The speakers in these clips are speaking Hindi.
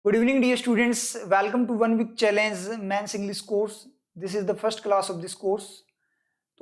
Good evening, dear students. Welcome to One Week Challenge Men's English course. This is the first class of this course.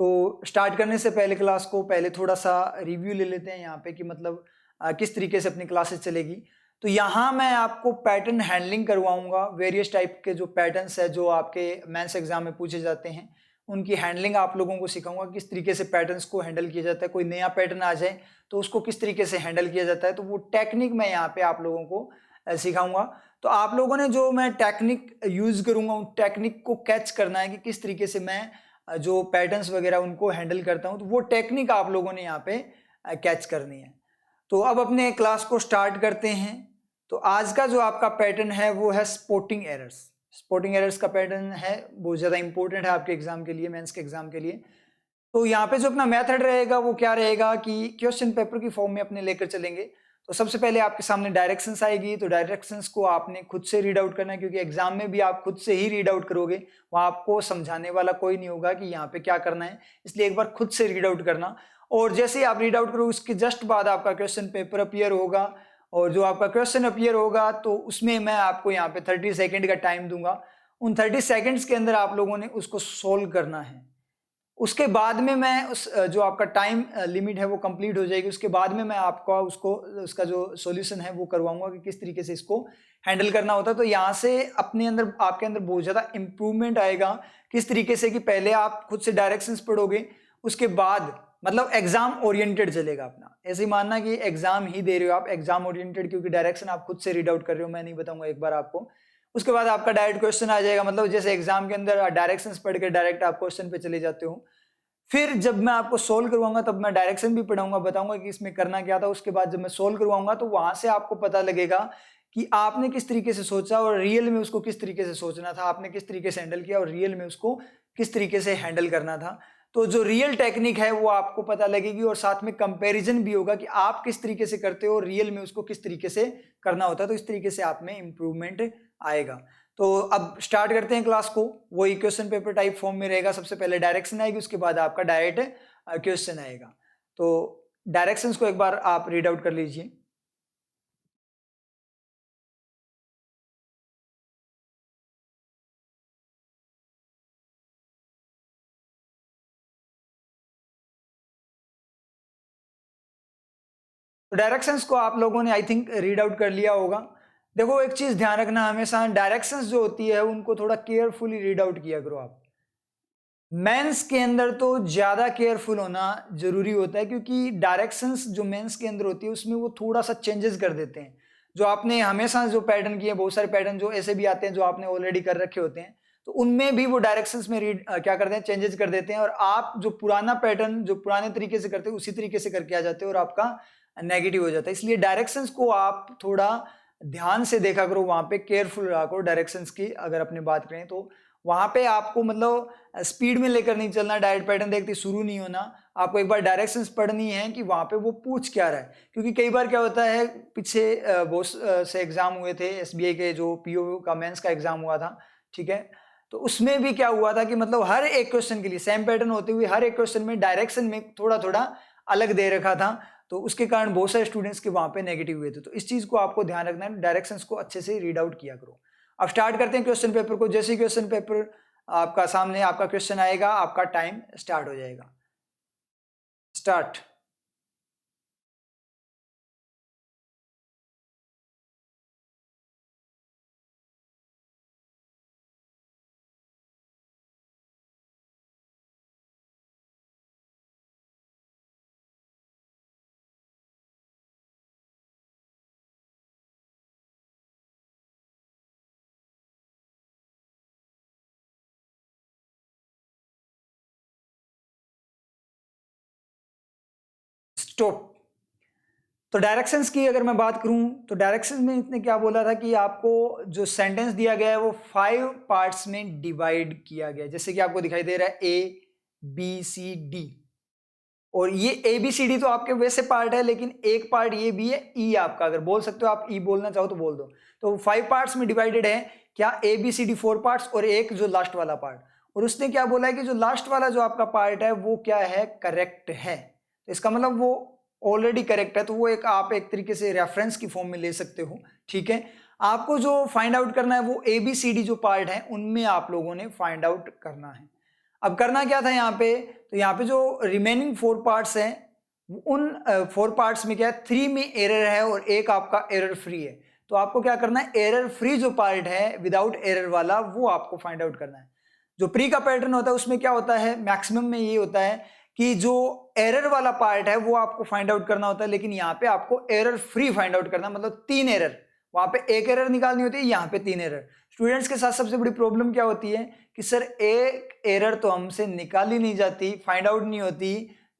तो स्टार्ट करने से पहले क्लास को पहले थोड़ा सा रिव्यू ले लेते हैं यहाँ पे कि मतलब किस तरीके से अपनी क्लासेस चलेगी। तो यहाँ मैं आपको पैटर्न हैंडलिंग करवाऊंगा। वेरियस टाइप के जो पैटर्न्स है जो आपके मेंस एग्जाम में पूछे जाते हैं उनकी हैंडलिंग आप लोगों को सिखाऊंगा, किस तरीके से पैटर्न्स को हैंडल किया जाता है। कोई नया पैटर्न आ जाए तो उसको किस तरीके से हैंडल किया जाता है, तो वो टेक्निक मैं यहाँ पे आप लोगों को सिखाऊंगा। तो आप लोगों ने जो मैं टेक्निक यूज करूंगा उन टेक्निक को कैच करना है कि किस तरीके से मैं जो पैटर्न्स वगैरह उनको हैंडल करता हूं, तो वो टेक्निक आप लोगों ने यहाँ पे कैच करनी है। तो अब अपने क्लास को स्टार्ट करते हैं। तो आज का जो आपका पैटर्न है वो है स्पॉटिंग एरर्स। स्पॉटिंग एरर्स का पैटर्न है, बहुत ज़्यादा इंपॉर्टेंट है आपके एग्जाम के लिए, मेंस के एग्जाम के लिए। तो यहाँ पे जो अपना मेथड रहेगा वो क्या रहेगा कि क्वेश्चन पेपर की फॉर्म में अपने लेकर चलेंगे। तो सबसे पहले आपके सामने डायरेक्शंस आएगी, तो डायरेक्शंस को आपने खुद से रीड आउट करना है, क्योंकि एग्जाम में भी आप खुद से ही रीड आउट करोगे, वहां आपको समझाने वाला कोई नहीं होगा कि यहाँ पे क्या करना है, इसलिए एक बार खुद से रीड आउट करना। और जैसे ही आप रीड आउट करोगे उसके जस्ट बाद आपका क्वेश्चन पेपर अपीयर होगा, और जो आपका क्वेश्चन अपीयर होगा तो उसमें मैं आपको यहाँ पे 30 सेकेंड का टाइम दूंगा। उन 30 सेकेंड्स के अंदर आप लोगों ने उसको सोल्व करना है। उसके बाद में मैं उस जो आपका टाइम लिमिट है वो कंप्लीट हो जाएगी, उसके बाद में मैं आपका उसका जो सॉल्यूशन है वो करवाऊंगा कि किस तरीके से इसको हैंडल करना होता है। तो यहाँ से अपने अंदर आपके अंदर बहुत ज़्यादा इंप्रूवमेंट आएगा। किस तरीके से कि पहले आप खुद से डायरेक्शंस पढ़ोगे, उसके बाद मतलब एग्जाम ओरिएंटेड चलेगा अपना। ऐसे ही मानना कि एग्जाम ही दे रहे हो आप, एग्जाम ओरिएंटेड, क्योंकि डायरेक्शन आप खुद से रीड आउट कर रहे हो, मैं नहीं बताऊंगा एक बार आपको। उसके बाद आपका डायरेक्ट क्वेश्चन आ जाएगा, मतलब जैसे एग्जाम के अंदर डायरेक्शंस पढ़ के डायरेक्ट आप क्वेश्चन पे चले जाते हो। फिर जब मैं आपको सोल्व करवाऊंगा तब मैं डायरेक्शन भी पढ़ाऊंगा, बताऊंगा कि इसमें करना क्या था। उसके बाद जब मैं सोल्व करवाऊंगा तो वहां से आपको पता लगेगा कि आपने किस तरीके से सोचा और रियल में उसको किस तरीके से सोचना था, आपने किस तरीके से हैंडल किया और रियल में उसको किस तरीके से हैंडल करना था। तो जो रियल टेक्निक है वो आपको पता लगेगी, और साथ में कंपैरिजन भी होगा कि आप किस तरीके से करते हो और रियल में उसको किस तरीके से करना होता है। तो इस तरीके से आप में इंप्रूवमेंट आएगा। तो अब स्टार्ट करते हैं क्लास को। वही क्वेश्चन पेपर टाइप फॉर्म में रहेगा। सबसे पहले डायरेक्शन आएगी, उसके बाद आपका डायरेक्ट क्वेश्चन आएगा। तो डायरेक्शंस को एक बार आप रीड आउट कर लीजिए। तो डायरेक्शंस को आप लोगों ने आई थिंक रीड आउट कर लिया होगा। देखो, एक चीज ध्यान रखना, हमेशा डायरेक्शंस जो होती है उनको थोड़ा केयरफुली रीड आउट किया करो आप। मेंस के अंदर तो ज्यादा केयरफुल होना जरूरी होता है, क्योंकि डायरेक्शंस जो मेंस के अंदर होती है उसमें वो थोड़ा सा चेंजेस कर देते हैं। जो आपने हमेशा जो पैटर्न किए, बहुत सारे पैटर्न जो ऐसे भी आते हैं जो आपने ऑलरेडी कर रखे होते हैं, तो उनमें भी वो डायरेक्शंस में क्या करते हैं, चेंजेस कर देते हैं, और आप जो पुराना पैटर्न जो पुराने तरीके से करते हो उसी तरीके से करके आ जाते हो और आपका नेगेटिव हो जाता है। इसलिए डायरेक्शंस को आप थोड़ा ध्यान से देखा करो, वहां पे केयरफुल रहा करो। डायरेक्शंस की अगर अपनी बात करें तो वहां पे आपको मतलब स्पीड में लेकर नहीं चलना, डायरेक्ट पैटर्न देखते शुरू नहीं होना। आपको एक बार डायरेक्शंस पढ़नी है कि वहां पे वो पूछ क्या रहा है, क्योंकि कई बार क्या होता है, पीछे बहुत से एग्जाम हुए थे, एसबीआई के जो पीओ का मेंस का एग्जाम हुआ था, ठीक है। तो उसमें भी क्या हुआ था कि मतलब हर एक क्वेश्चन के लिए सेम पैटर्न होते हुए हर एक क्वेश्चन में डायरेक्शन में थोड़ा थोड़ा अलग दे रखा था, तो उसके कारण बहुत सारे स्टूडेंट्स के वहां पे नेगेटिव हुए थे। तो इस चीज को आपको ध्यान रखना है, डायरेक्शंस को अच्छे से रीड आउट किया करो। अब स्टार्ट करते हैं क्वेश्चन पेपर को। जैसे ही क्वेश्चन पेपर आपका सामने आपका क्वेश्चन आएगा, आपका टाइम स्टार्ट हो जाएगा। स्टार्ट। स्टॉप। तो डायरेक्शंस की अगर मैं बात करूं तो डायरेक्शंस में इसने क्या बोला था कि आपको जो सेंटेंस दिया गया है वो 5 पार्ट्स में डिवाइड किया गया है। जैसे कि आपको दिखाई दे रहा है ए बी सी डी, और ये ए बी सी डी तो आपके वैसे पार्ट है, लेकिन एक पार्ट ये भी है ई आपका, अगर बोल सकते हो आप, ई बोलना चाहो तो बोल दो। तो 5 पार्ट्स में डिवाइडेड है क्या, A B C D 4 parts और एक जो लास्ट वाला पार्ट। और उसने क्या बोला है कि जो लास्ट वाला जो आपका पार्ट है वो क्या है, करेक्ट है। तो इसका मतलब वो ऑलरेडी करेक्ट है, तो वो एक आप एक तरीके से रेफरेंस की फॉर्म में ले सकते हो, ठीक है। आपको जो फाइंड आउट करना है वो ABCD जो पार्ट है उनमें आप लोगों ने फाइंड आउट करना है। अब करना क्या था यहाँ पे, तो यहाँ पे जो रिमेनिंग 4 पार्ट्स हैं उन 4 पार्ट्स में क्या है, 3 में एरर है और एक आपका एरर फ्री है। तो आपको क्या करना है, एरर फ्री जो पार्ट है विदाउट एरर वाला वो आपको फाइंड आउट करना है। जो प्री का पैटर्न होता है उसमें क्या होता है, मैक्सिमम में ये होता है कि जो एरर वाला पार्ट है वो आपको फाइंड आउट करना होता है, लेकिन यहाँ पे आपको एरर फ्री फाइंड आउट करना, मतलब 3 एरर, वहां पे 1 एरर निकालनी होती है, यहाँ पे 3 एरर। स्टूडेंट्स के साथ सबसे बड़ी प्रॉब्लम क्या होती है कि सर एक एरर तो हमसे निकाली नहीं जाती, फाइंड आउट नहीं होती,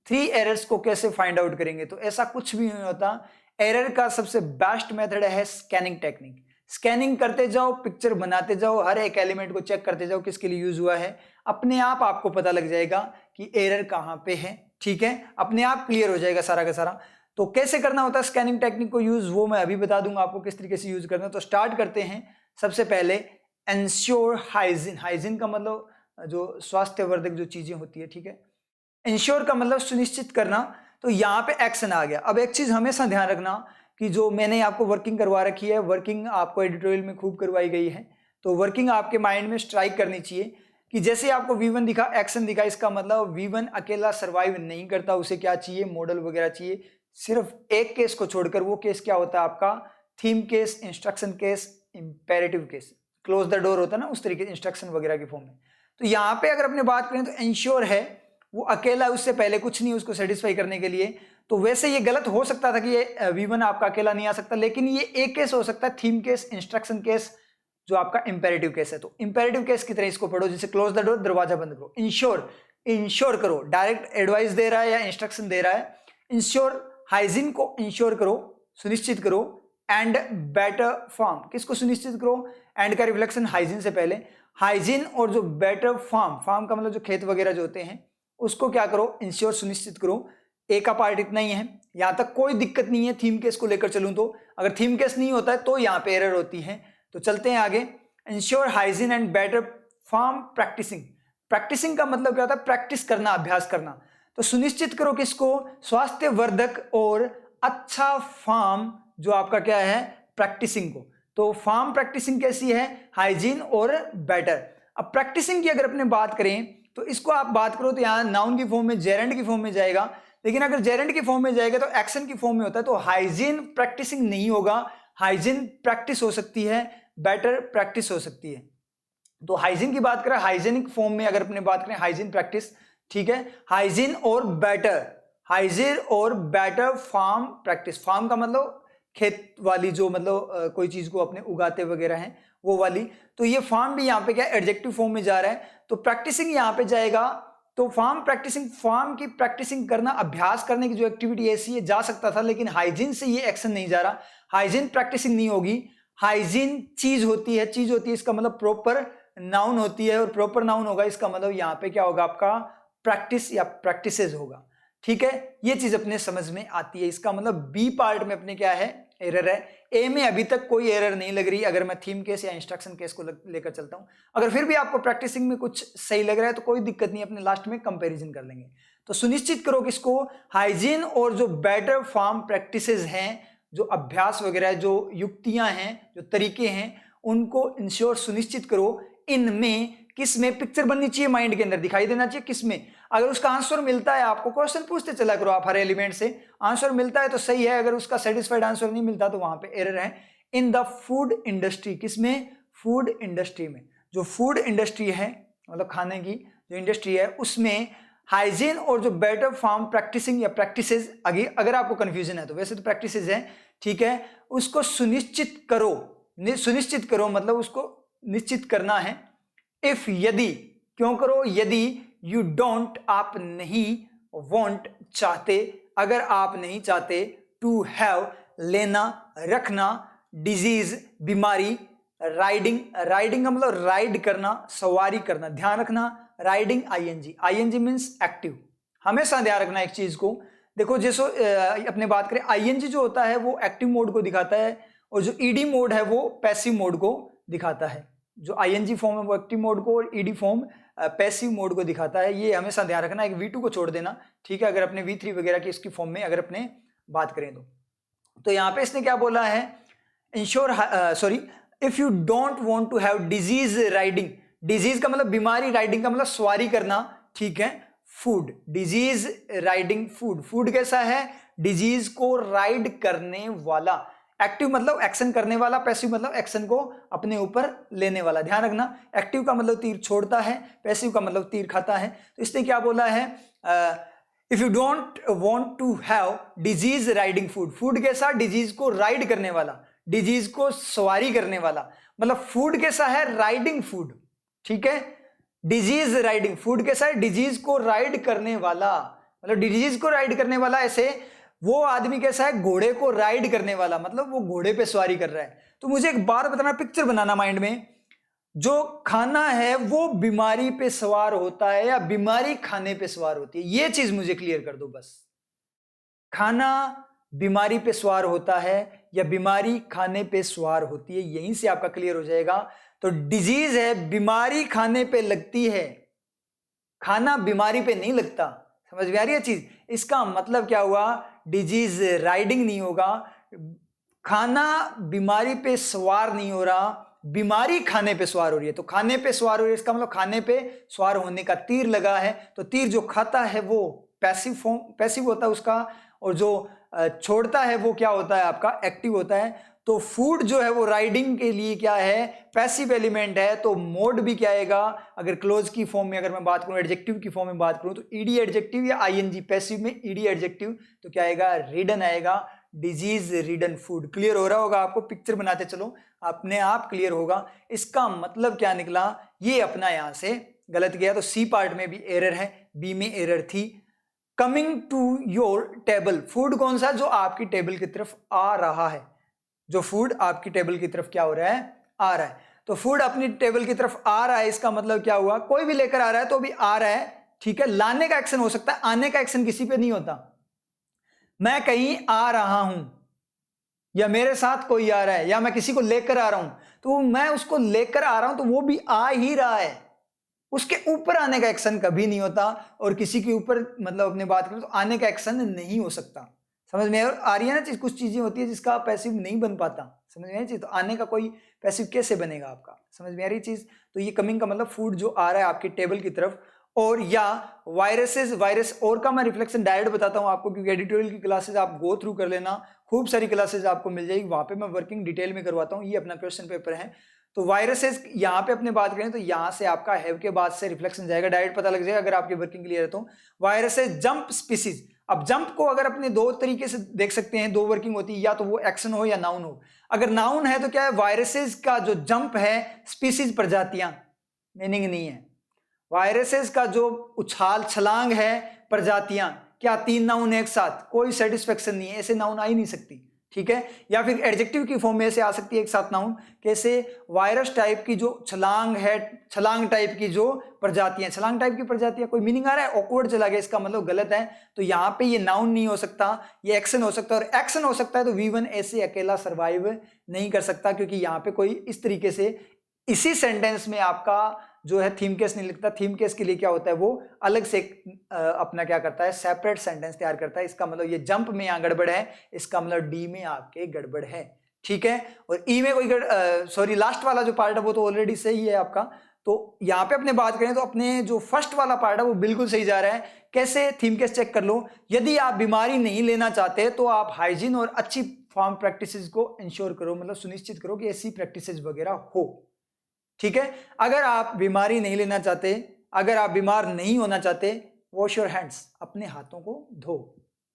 3 एरर्स को कैसे फाइंड आउट करेंगे। तो ऐसा कुछ भी नहीं होता। एरर का सबसे बेस्ट मेथड है स्कैनिंग टेक्निक। स्कैनिंग करते जाओ, पिक्चर बनाते जाओ, हर एक एलिमेंट को चेक करते जाओ किसके लिए यूज हुआ है, अपने आप आपको पता लग जाएगा कि एरर कहाँ पे है। ठीक है, अपने आप क्लियर हो जाएगा सारा का सारा। तो कैसे करना होता है स्कैनिंग टेक्निक को यूज, वो मैं अभी बता दूंगा आपको किस तरीके से यूज करना है। तो स्टार्ट करते हैं। सबसे पहले इंश्योर हाइजीन। हाइजीन का मतलब जो स्वास्थ्यवर्धक जो चीजें होती है, ठीक है। इंश्योर का मतलब सुनिश्चित करना। तो यहाँ पे एक्शन आ गया। अब एक चीज हमेशा ध्यान रखना कि जो मैंने आपको वर्किंग करवा रखी है, वर्किंग आपको एडिटोरियल में खूब करवाई गई है, तो वर्किंग आपके माइंड में स्ट्राइक करनी चाहिए कि जैसे आपको V1 दिखा, एक्शन दिखा, इसका मतलब V1 अकेला सर्वाइव नहीं करता, उसे क्या चाहिए, मॉडल वगैरह चाहिए। सिर्फ एक केस को छोड़कर, वो केस क्या होता है आपका, theme case, instruction case, imperative case, close the door होता है ना, उस तरीके से इंस्ट्रक्शन वगैरह की फॉर्म में। तो यहाँ पे अगर अपने बात करें तो इंश्योर है, वो अकेला, उससे पहले कुछ नहीं उसको सेटिस्फाई करने के लिए। तो वैसे ये गलत हो सकता था कि ये V1 आपका अकेला नहीं आ सकता, लेकिन ये एक केस हो सकता है, थीम केस, इंस्ट्रक्शन केस, जो आपका इंपेरेटिव केस है। तो इंपेरेटिव केस की तरह इसको पढ़ो, जैसे क्लोज द डोर, दरवाजा बंद करो। इंश्योर, इंश्योर करो, डायरेक्ट एडवाइस दे रहा है या इंस्ट्रक्शन दे रहा है। इंश्योर हाइजीन को इंश्योर करो, सुनिश्चित करो। एंड बेटर फॉर्म, किसको सुनिश्चित करो, एंड का रिफ्लेक्शन हाइजीन से पहले। हाइजीन और जो बेटर फॉर्म, फॉर्म का मतलब जो खेत वगैरह जो होते हैं, उसको क्या करो, इंश्योर, सुनिश्चित करो। ए का पार्ट इतना ही है, यहां तक कोई दिक्कत नहीं है। थीम केस को लेकर चलूं तो, अगर थीम केस नहीं होता है तो यहाँ पे एरर होती है। तो चलते हैं आगे। Ensure hygiene and better form practising. Practising का मतलब क्या होता है, प्रैक्टिस करना, अभ्यास करना। तो सुनिश्चित करो किसको, स्वास्थ्यवर्धक और अच्छा फार्म जो आपका क्या है, प्रैक्टिसिंग को। तो फार्म प्रैक्टिसिंग कैसी है, हाइजीन और बेटर। अब प्रैक्टिसिंग की अगर अपने बात करें तो इसको आप बात करो तो यहाँ नाउन की फॉर्म में, जेरेंड की फॉर्म में जाएगा, लेकिन अगर जेरेंड की फॉर्म में जाएगा तो एक्शन की फॉर्म में होता है। तो हाइजीन प्रैक्टिसिंग नहीं होगा, हाइजीन प्रैक्टिस हो सकती है, बेटर प्रैक्टिस हो सकती है। तो हाइजीन की बात करें, हाइजीनिक फॉर्म में अगर अपने बात करें, हाइजीन प्रैक्टिस, ठीक है। हाइजीन और बेटर, हाइजीन और बेटर फार्म प्रैक्टिस। फार्म का मतलब खेत वाली, जो मतलब कोई चीज को अपने उगाते वगैरह हैं वो वाली। तो ये फार्म भी यहाँ पे क्या एडजेक्टिव फॉर्म में जा रहा है, तो प्रैक्टिसिंग यहाँ पे जाएगा। तो फार्म प्रैक्टिसिंग, फार्म की प्रैक्टिसिंग करना, अभ्यास करने की जो एक्टिविटी ऐसी है जा सकता था, लेकिन हाइजीन से ये एक्शन नहीं जा रहा, हाइजीन प्रैक्टिसिंग नहीं होगी। हाइजीन चीज होती है, चीज होती है, इसका मतलब प्रॉपर नाउन होती है, और प्रॉपर नाउन होगा इसका मतलब यहाँ पे क्या होगा आपका, प्रैक्टिस या प्रैक्टिसेस होगा। ठीक है, ये चीज अपने समझ में आती है। इसका मतलब बी पार्ट में अपने क्या है, एरर है। ए में अभी तक कोई एरर नहीं लग रही, अगर मैं थीम केस या इंस्ट्रक्शन केस को लेकर चलता हूं। अगर फिर भी आपको प्रैक्टिसिंग में कुछ सही लग रहा है तो कोई दिक्कत नहीं, अपने लास्ट में कंपैरिजन कर लेंगे। तो सुनिश्चित करो किसको, हाइजीन और जो बेटर फॉर्म प्रैक्टिसेस हैं, जो अभ्यास वगैरह, जो युक्तियां हैं, जो तरीके हैं, उनको इंश्योर, सुनिश्चित करो। इनमें किस में पिक्चर बननी चाहिए, माइंड के अंदर दिखाई देना चाहिए, किस में। अगर उसका आंसर मिलता है, आपको क्वेश्चन पूछते चला करो आप हर एलिमेंट से, आंसर मिलता है तो सही है, अगर उसका सेटिस्फाइड आंसर नहीं मिलता तो वहां पे एरर है। इन द फूड इंडस्ट्री, किसमें, फूड इंडस्ट्री में। जो फूड इंडस्ट्री है, मतलब खाने की जो इंडस्ट्री है, उसमें हाइजीन और जो बेटर फार्म प्रैक्टिसिंग या प्रैक्टिसेस, अगर आपको कंफ्यूजन है तो, वैसे तो प्रैक्टिसेस है, ठीक है, उसको सुनिश्चित करो। सुनिश्चित करो मतलब उसको निश्चित करना है। इफ, यदि, क्यों करो, यदि, यू डोंट, आप नहीं, वॉन्ट, चाहते, अगर आप नहीं चाहते, टू हैव, लेना, रखना, डिजीज, बीमारी, राइडिंग, राइडिंग का मतलब राइड करना, सवारी करना, ध्यान रखना, riding, I N G, I N G means active. हमेशा ध्यान रखना एक चीज को, देखो जैसे अपने बात करें, आईएनजी जो होता है वो एक्टिव मोड को दिखाता है, और जो ईडी मोड है वो पैसिव मोड को दिखाता है। जो आईएनजी फॉर्म है वो एक्टिव मोड को, और ईडी फॉर्म पैसिव मोड को दिखाता है। ये हमेशा ध्यान रखना, एक V2 को छोड़ देना, ठीक है, अगर अपने V3 वगैरह की इसकी फॉर्म में अगर अपने बात करें तो यहाँ पे इसने क्या बोला है, ensure, sorry, if you don't want to have disease riding, disease का मतलब बीमारी, राइडिंग का मतलब सवारी करना, ठीक है। Food, disease riding food, food कैसा है, डिजीज को राइड करने वाला। एक्टिव मतलब एक्शन करने वाला, पैसिव मतलब एक्शन को अपने ऊपर लेने वाला। ध्यान रखना, एक्टिव का मतलब तीर छोड़ता है, पैसिव का मतलब तीर खाता है। तो इसने क्या बोला है, if you don't want to have disease riding food, food कैसा, डिजीज को राइड करने वाला, डिजीज को सवारी करने वाला। मतलब फूड कैसा है, राइडिंग फूड, ठीक है। डिजीज राइडिंग फूड कैसा है, डिजीज को राइड करने वाला, मतलब डिजीज को राइड करने वाला। ऐसे वो आदमी कैसा है, घोड़े को राइड करने वाला, मतलब वो घोड़े पे सवारी कर रहा है। तो मुझे एक बार बताना, पिक्चर बनाना माइंड में, जो खाना है वो बीमारी पे सवार होता है या बीमारी खाने पे सवार होती है, ये चीज मुझे क्लियर कर दो बस। खाना बीमारी पे सवार होता है या बीमारी खाने पे सवार होती है, यहीं से आपका क्लियर हो जाएगा। तो डिजीज है, बीमारी खाने पे लगती है, खाना बीमारी पे नहीं लगता। समझ में आ रही है चीज? इसका मतलब क्या हुआ, डिजीज राइडिंग नहीं होगा, खाना बीमारी पे सवार नहीं हो रहा, बीमारी खाने पे सवार हो रही है। तो खाने पे सवार हो रही है, इसका मतलब खाने पे सवार होने का तीर लगा है। तो तीर जो खाता है वो पैसिव फॉर्म, पैसिव होता है उसका, और जो छोड़ता है वो क्या होता है आपका, एक्टिव होता है। तो फूड जो है वो राइडिंग के लिए क्या है, पैसिव एलिमेंट है। तो मोड भी क्या आएगा, अगर क्लोज की फॉर्म में अगर मैं बात करूं, एडजेक्टिव की फॉर्म में बात करूं, तो ईडी एडजेक्टिव या आईएनजी, पैसिव में ईडी एडजेक्टिव, तो क्या आएगा, रिडन आएगा, डिजीज रिडन फूड। क्लियर हो रहा होगा आपको, पिक्चर बनाते चलो अपने आप क्लियर होगा। इसका मतलब क्या निकला, ये अपना यहां से गलत गया। तो सी पार्ट में भी एरर है, बी में एरर थी। Coming to your table, food कौन सा, जो आपकी टेबल की तरफ आ रहा है, जो फूड आपकी टेबल की तरफ क्या हो रहा है, आ रहा है। तो फूड अपनी टेबल की तरफ आ रहा है, इसका मतलब क्या हुआ, कोई भी लेकर आ रहा है तो भी आ रहा है, ठीक है। लाने का एक्शन हो सकता है, आने का एक्शन किसी पे नहीं होता। मैं कहीं आ रहा हूं, या मेरे साथ कोई आ रहा है, या मैं किसी को लेकर आ रहा हूं, तो मैं उसको लेकर आ रहा हूं तो वो भी आ ही रहा है, उसके ऊपर आने का एक्शन कभी नहीं होता। और किसी के ऊपर मतलब अपने बात करें तो आने का एक्शन नहीं हो सकता। समझ में आ रही है ना चीज? कुछ चीजें होती है जिसका पैसिव नहीं बन पाता, समझ में आ रही चीज? तो आने का कोई पैसिव कैसे बनेगा आपका, समझ में आ रही चीज? तो ये कमिंग का मतलब फूड जो आ रहा है आपकी टेबल की तरफ। और या वायरसेस, वायरस और का मैं रिफ्लेक्शन डायरेक्ट बताता हूं आपको, क्योंकि एडिटोरियल की क्लासेस आप गो थ्रू कर लेना, खूब सारी क्लासेस आपको मिल जाएगी, वहां पे मैं वर्किंग डिटेल में करवाता हूं। ये अपना क्वेश्चन पेपर है। तो वायरसेस यहाँ पे अपने बात करें तो यहाँ से आपका हैव के बाद से रिफ्लेक्शन जाएगा, डायरेक्ट पता लग जाएगा अगर आपकी वर्किंग क्लियर है तो। वायरसेस जंप स्पीसीज, अब जंप को अगर अपने दो तरीके से देख सकते हैं, दो वर्किंग होती है, या तो वो एक्शन हो या नाउन हो। अगर नाउन है तो क्या है, वायरसेस का जो जंप है, स्पीसीज प्रजातियां, मीनिंग नहीं है। वायरसेस का जो उछाल छलांग है, प्रजातियां, क्या तीन नाउन एक साथ, कोई सेटिस्फेक्शन नहीं है, ऐसे नाउन आ ही नहीं सकती, ठीक है। या फिर एडजेक्टिव की फॉर्म में ऐसे आ सकती है एक साथ नाउन, कैसे, वायरस टाइप की जो छलांग है, छलांग टाइप की जो प्रजातियां, छलांग टाइप की प्रजातियां, कोई मीनिंग आ रहा है, ऑकवर्ड चला गया, इसका मतलब गलत है। तो यहाँ पे ये नाउन नहीं हो सकता, ये एक्शन हो सकता है। और एक्शन हो सकता है तो V1 ऐसे अकेला सर्वाइव नहीं कर सकता, क्योंकि यहाँ पे कोई इस तरीके से इसी सेंटेंस में आपका जो है थीम केस नहीं लिखता। थीम केस के लिए क्या होता है, वो अलग से अपना क्या करता है, सेपरेट सेंटेंस तैयार करता है। इसका मतलब ये जंप में यहाँ गड़बड़ है, इसका मतलब डी में आपके गड़बड़ है, ठीक है। और ई में कोई सॉरी लास्ट वाला जो पार्ट है वो तो ऑलरेडी सही है आपका। तो यहाँ पे अपने बात करें तो अपने जो फर्स्ट वाला पार्ट है वो बिल्कुल सही जा रहा है। कैसे, थीम केस चेक कर लो। यदि आप बीमारी नहीं लेना चाहते तो आप हाइजीन और अच्छी फार्म प्रैक्टिसेस को इंश्योर करो, मतलब सुनिश्चित करो कि ऐसी प्रैक्टिसेस वगैरह हो, ठीक है। अगर आप बीमारी नहीं लेना चाहते, अगर आप बीमार नहीं होना चाहते, वॉश योर हैंड्स, अपने हाथों को धो,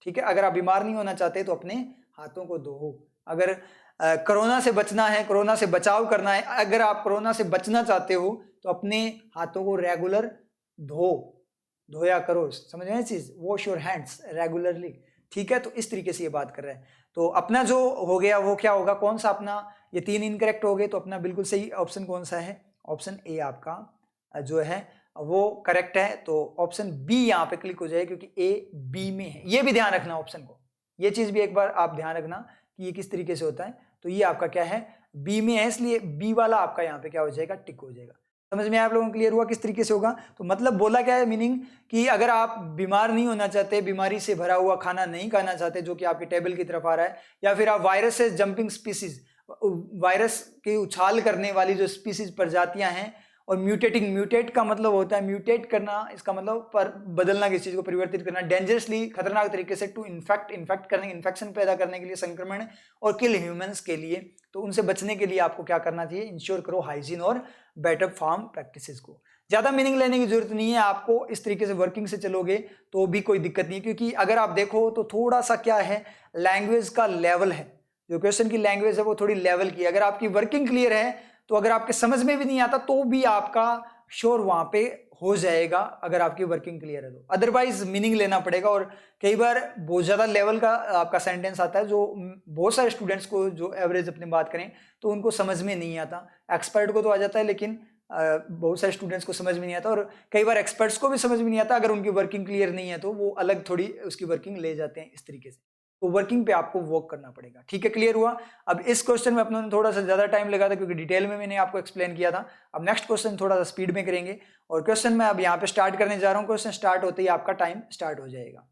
ठीक है। अगर आप बीमार नहीं होना चाहते तो अपने हाथों को धो। अगर कोरोना से बचना है, कोरोना से बचाव करना है, अगर आप कोरोना से बचना चाहते हो तो अपने हाथों को रेगुलर धोया करो, समझ रहे हैं चीज, वॉश योर हैंड्स रेगुलरली, ठीक है। तो इस तरीके से ये बात कर रहे हैं। तो अपना जो हो गया वो क्या होगा, कौन सा अपना, ये तीन इनकरेक्ट हो गए, तो अपना बिल्कुल सही ऑप्शन कौन सा है, ऑप्शन ए आपका जो है वो करेक्ट है। तो ऑप्शन बी यहाँ पे क्लिक हो जाए, क्योंकि ए बी में है, ये भी ध्यान रखना ऑप्शन को, ये चीज भी एक बार आप ध्यान रखना कि ये किस तरीके से होता है। तो ये आपका क्या है, बी में है, इसलिए बी वाला आपका यहाँ पे क्या हो जाएगा, टिक हो जाएगा। समझ में आप लोगों को क्लियर हुआ किस तरीके से होगा? तो मतलब बोला क्या है, मीनिंग कि अगर आप बीमार नहीं होना चाहते, बीमारी से भरा हुआ खाना नहीं खाना चाहते जो कि आपकी टेबल की तरफ आ रहा है, या फिर आप वायरसेस जंपिंग स्पीसीज, वायरस के उछाल करने वाली जो स्पीसीज प्रजातियां हैं, और म्यूटेटिंग, म्यूटेट का मतलब होता है म्यूटेट करना, इसका मतलब पर बदलना, किसी चीज को परिवर्तित करना, डेंजरसली खतरनाक तरीके से, टू इन्फेक्ट करने, इन्फेक्शन पैदा करने के लिए, संक्रमण, और किल ह्यूमंस के लिए। तो उनसे बचने के लिए आपको क्या करना चाहिए, इंश्योर करो हाइजीन और बेटर फार्म प्रैक्टिसेस को। ज्यादा मीनिंग लेने की जरूरत नहीं है आपको, इस तरीके से वर्किंग से चलोगे तो भी कोई दिक्कत नहीं है, क्योंकि अगर आप देखो तो थोड़ा सा क्या है, लैंग्वेज का लेवल है, जो क्वेश्चन की लैंग्वेज है वो थोड़ी लेवल की। अगर आपकी वर्किंग क्लियर है तो अगर आपके समझ में भी नहीं आता तो भी आपका श्योर वहां पे हो जाएगा, अगर आपकी वर्किंग क्लियर है तो। अदरवाइज मीनिंग लेना पड़ेगा, और कई बार बहुत ज्यादा लेवल का आपका सेंटेंस आता है जो बहुत सारे स्टूडेंट्स को, जो एवरेज अपनी बात करें तो उनको समझ में नहीं आता। एक्सपर्ट को तो आ जाता है, लेकिन बहुत सारे स्टूडेंट्स को समझ में नहीं आता, और कई बार एक्सपर्ट्स को भी समझ में नहीं आता। अगर उनकी वर्किंग क्लियर नहीं है तो वो अलग थोड़ी उसकी वर्किंग ले जाते हैं इस तरीके से। तो वर्किंग पे आपको वर्क करना पड़ेगा। ठीक है, क्लियर हुआ। अब इस क्वेश्चन में अपने थोड़ा सा ज्यादा टाइम लगा था, क्योंकि डिटेल में मैंने आपको एक्सप्लेन किया था। अब नेक्स्ट क्वेश्चन थोड़ा सा स्पीड में करेंगे, और क्वेश्चन मैं अब यहाँ पे स्टार्ट करने जा रहा हूँ। क्वेश्चन स्टार्ट होते ही आपका टाइम स्टार्ट हो जाएगा।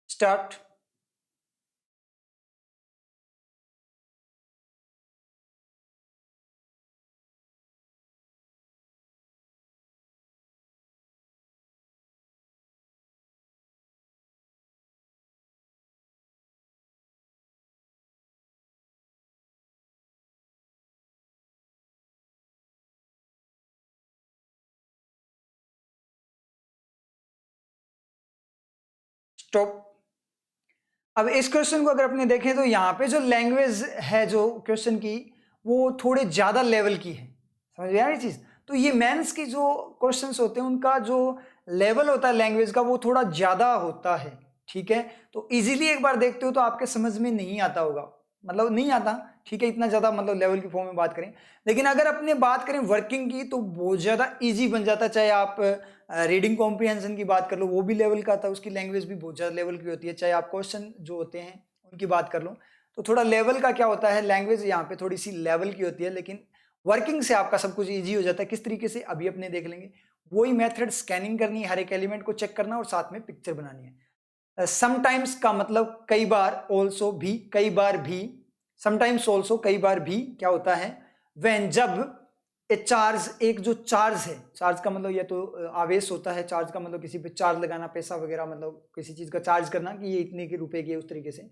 स्टार्ट। स्टॉप। अब इस क्वेश्चन को अगर अपने देखें तो यहाँ पे जो लैंग्वेज है जो क्वेश्चन की, वो थोड़े ज्यादा लेवल की है। समझ में आ रही चीज? तो ये मेंस की जो क्वेश्चंस होते हैं उनका जो लेवल होता है लैंग्वेज का, वो थोड़ा ज्यादा होता है। ठीक है, तो इजीली एक बार देखते हो तो आपके समझ में नहीं आता होगा, मतलब नहीं आता। ठीक है, इतना ज्यादा मतलब लेवल की फॉर्म में बात करें। लेकिन अगर अपने बात करें वर्किंग की तो बहुत ज्यादा इजी बन जाता है। चाहे आप रीडिंग कॉम्प्रिहेंशन की बात कर लो, वो भी लेवल का था, उसकी लैंग्वेज भी बहुत ज्यादा लेवल की होती है। चाहे आप क्वेश्चन जो होते हैं उनकी बात कर लो, तो थोड़ा लेवल का क्या होता है, लैंग्वेज यहाँ पे थोड़ी सी लेवल की होती है। लेकिन वर्किंग से आपका सब कुछ ईजी हो जाता है। किस तरीके से, अभी अपने देख लेंगे। वही मेथड, स्कैनिंग करनी है, हर एक एलिमेंट को चेक करना और साथ में पिक्चर बनानी है। समटाइम्स का मतलब कई बार, ऑल्सो भी, कई बार भी, समटाइम्स ऑल्सो कई बार भी क्या होता है, व्हेन जब ए चार्ज, एक जो चार्ज है, चार्ज का मतलब ये तो आवेश होता है, चार्ज का मतलब किसी पे चार्ज लगाना, पैसा वगैरह, मतलब किसी चीज का चार्ज करना कि ये इतने के रुपए की है, उस तरीके से।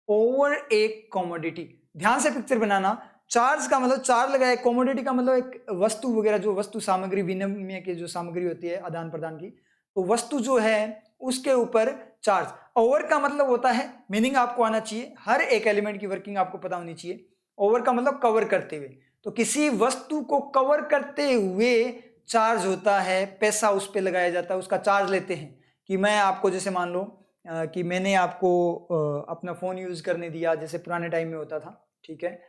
ओवर एक कॉमोडिटी, ध्यान से पिक्चर बनाना। चार्ज का मतलब चार्ज लगाया, कॉमोडिटी का मतलब एक वस्तु वगैरह, जो वस्तु सामग्री, विनिमय की जो सामग्री होती है, आदान प्रदान की, तो वस्तु जो है उसके ऊपर चार्ज। ओवर का मतलब होता है, मीनिंग आपको आना चाहिए, हर एक एलिमेंट की वर्किंग आपको पता होनी चाहिए। ओवर का मतलब कवर करते हुए, तो किसी वस्तु को कवर करते हुए चार्ज होता है, पैसा उस पर लगाया जाता है, उसका चार्ज लेते हैं। कि मैं आपको, जैसे मान लो कि मैंने आपको अपना फ़ोन यूज़ करने दिया, जैसे पुराने टाइम में होता था। ठीक है,